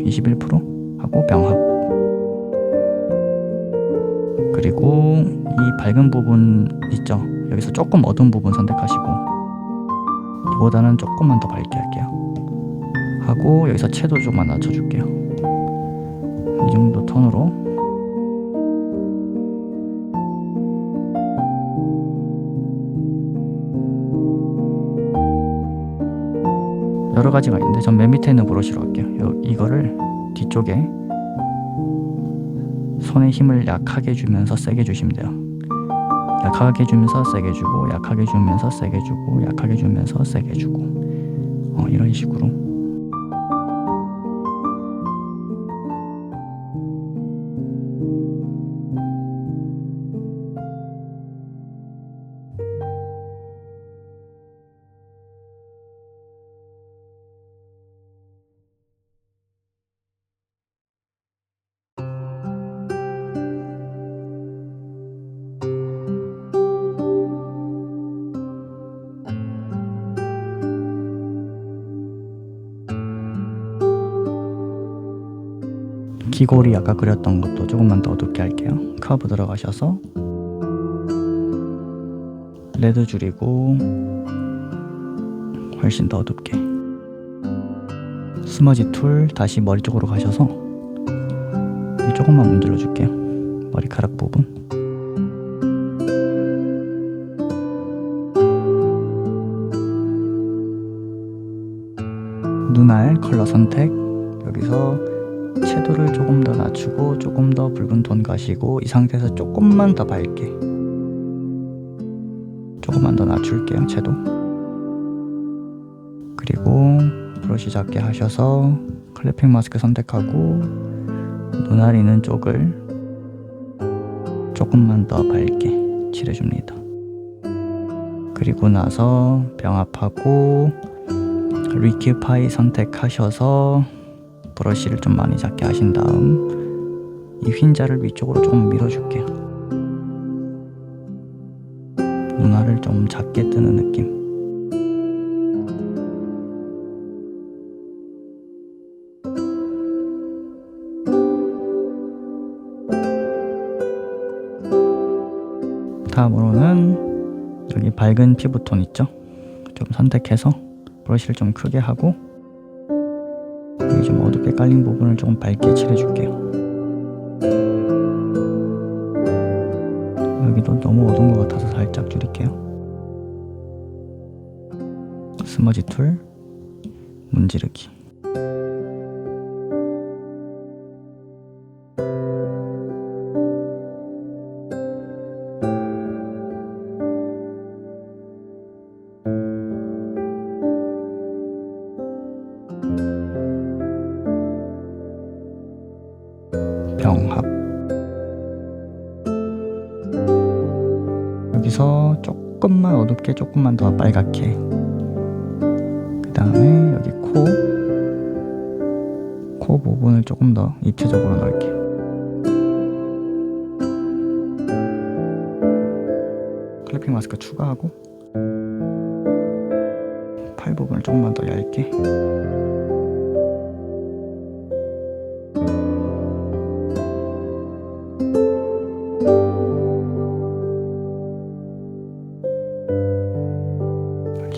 21% 하고 병합. 그리고 이 밝은 부분 있죠? 여기서 조금 어두운 부분 선택하시고 이보다는 조금만 더 밝게 할게요. 하고 여기서 채도 좀만 낮춰줄게요. 이 정도 톤으로 여러 가지가 있는데 전 맨 밑에 있는 브러쉬로 할게요. 이거를 뒤쪽에 손에 힘을 약하게 주면서 세게 주시면 돼요. 약하게 주면서 세게 주고, 약하게 주면서 세게 주고, 약하게 주면서 세게 주고, 이런 식으로. 귀골이 아까 그렸던 것도 조금만 더 어둡게 할게요. 커브 들어가셔서 레드 줄이고 훨씬 더 어둡게. 스머지 툴 다시 머리 쪽으로 가셔서 조금만 문질러 줄게요. 머리카락 부분. 눈알 컬러 선택. 여기서 채도를 조금 더 낮추고 조금 더 붉은 톤 가시고 이 상태에서 조금만 더 밝게, 조금만 더 낮출게요. 채도. 그리고 브러쉬 작게 하셔서 클래핑 마스크 선택하고 눈알 있는 쪽을 조금만 더 밝게 칠해줍니다. 그리고 나서 병합하고 리큐파이 선택하셔서 브러쉬를 좀 많이 작게 하신 다음 이 흰자를 위쪽으로 좀 밀어줄게요. 눈알을 좀 작게 뜨는 느낌. 다음으로는 여기 밝은 피부톤 있죠? 좀 선택해서 브러쉬를 좀 크게 하고 여기 좀 어둡게 깔린 부분을 조금 밝게 칠해줄게요. 여기도 너무 어두운 것 같아서 살짝 줄일게요. 스머지 툴 문지르기. 병합. 여기서 조금만 어둡게 조금만 더 빨갛게. 그 다음에 여기 코 부분을 조금 더 입체적으로 넣을게요. 클래핑 마스크 추가하고 팔 부분을 조금만 더 얇게.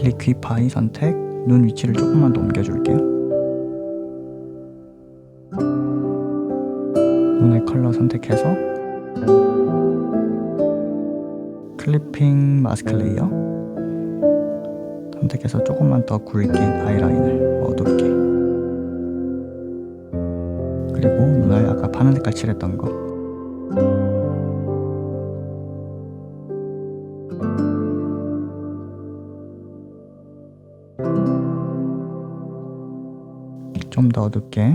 리퀴파이 선택. 눈 위치를 조금만 더 옮겨줄게요. 컬러 선택해서 클리핑 마스크 레이어 선택해서 조금만 더 굵게 아이라인을 어둡게, 그리고 눈알 아까 파란 색깔 칠했던 거 좀 더 어둡게,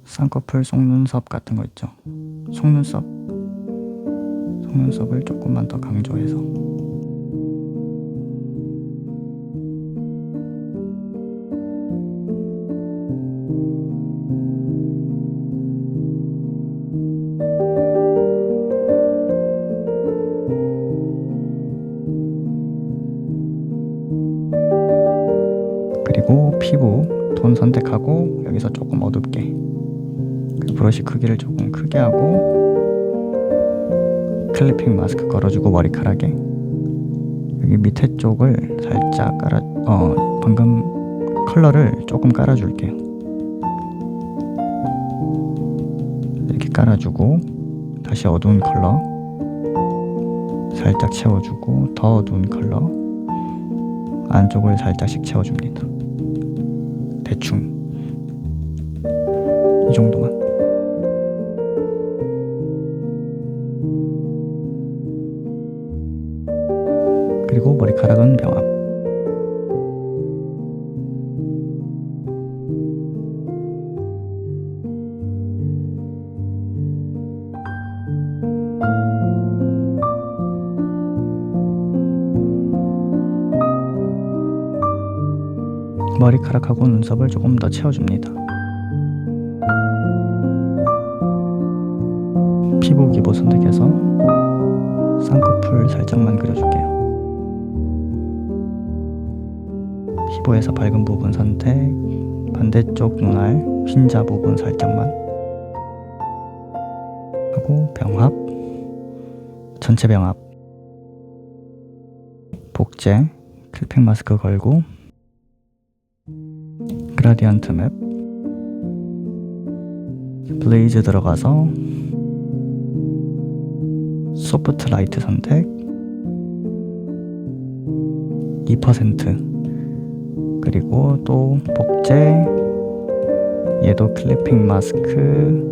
쌍꺼풀 속눈썹 같은 거 있죠. 속눈썹을 조금만 더 강조해서 그리고 피부 톤 선택하고 여기서 조금 어둡게, 브러쉬 크기를 조금 크게 하고 클리핑 마스크 걸어주고 머리카락에 여기 밑에 쪽을 살짝 방금 컬러를 조금 깔아줄게요. 이렇게 깔아주고 다시 어두운 컬러 살짝 채워주고 더 어두운 컬러 안쪽을 살짝씩 채워줍니다. 대충 이 정도만. 그리고 머리카락은 병합. 머리카락하고 눈썹을 조금 더 채워줍니다. 피부 기보 선택해서 쌍꺼풀 살짝만 그려줄게요. 피부에서 밝은 부분 선택, 반대쪽 눈알 흰자 부분 살짝만 하고 병합, 전체 병합, 복제, 클리핑 마스크 걸고 그라디언트 맵, 블레이즈 들어가서 소프트 라이트 선택 2%, 그리고 또 복제, 얘도 클리핑 마스크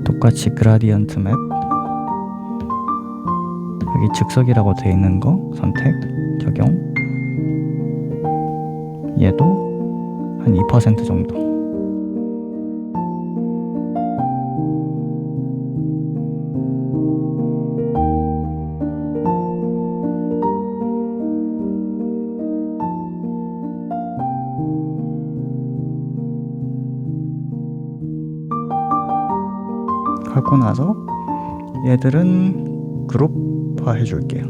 똑같이 그라디언트 맵, 여기 즉석이라고 되어 있는 거 선택 적용, 얘도 한 2% 정도. 하고 나서 얘들은 그룹화 해줄게요.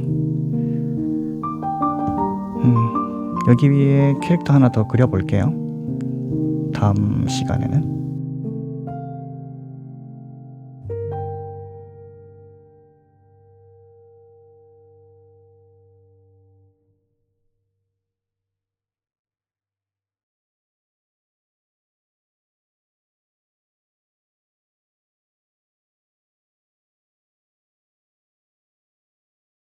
여기 위에 캐릭터 하나 더 그려볼게요. 다음 시간에는.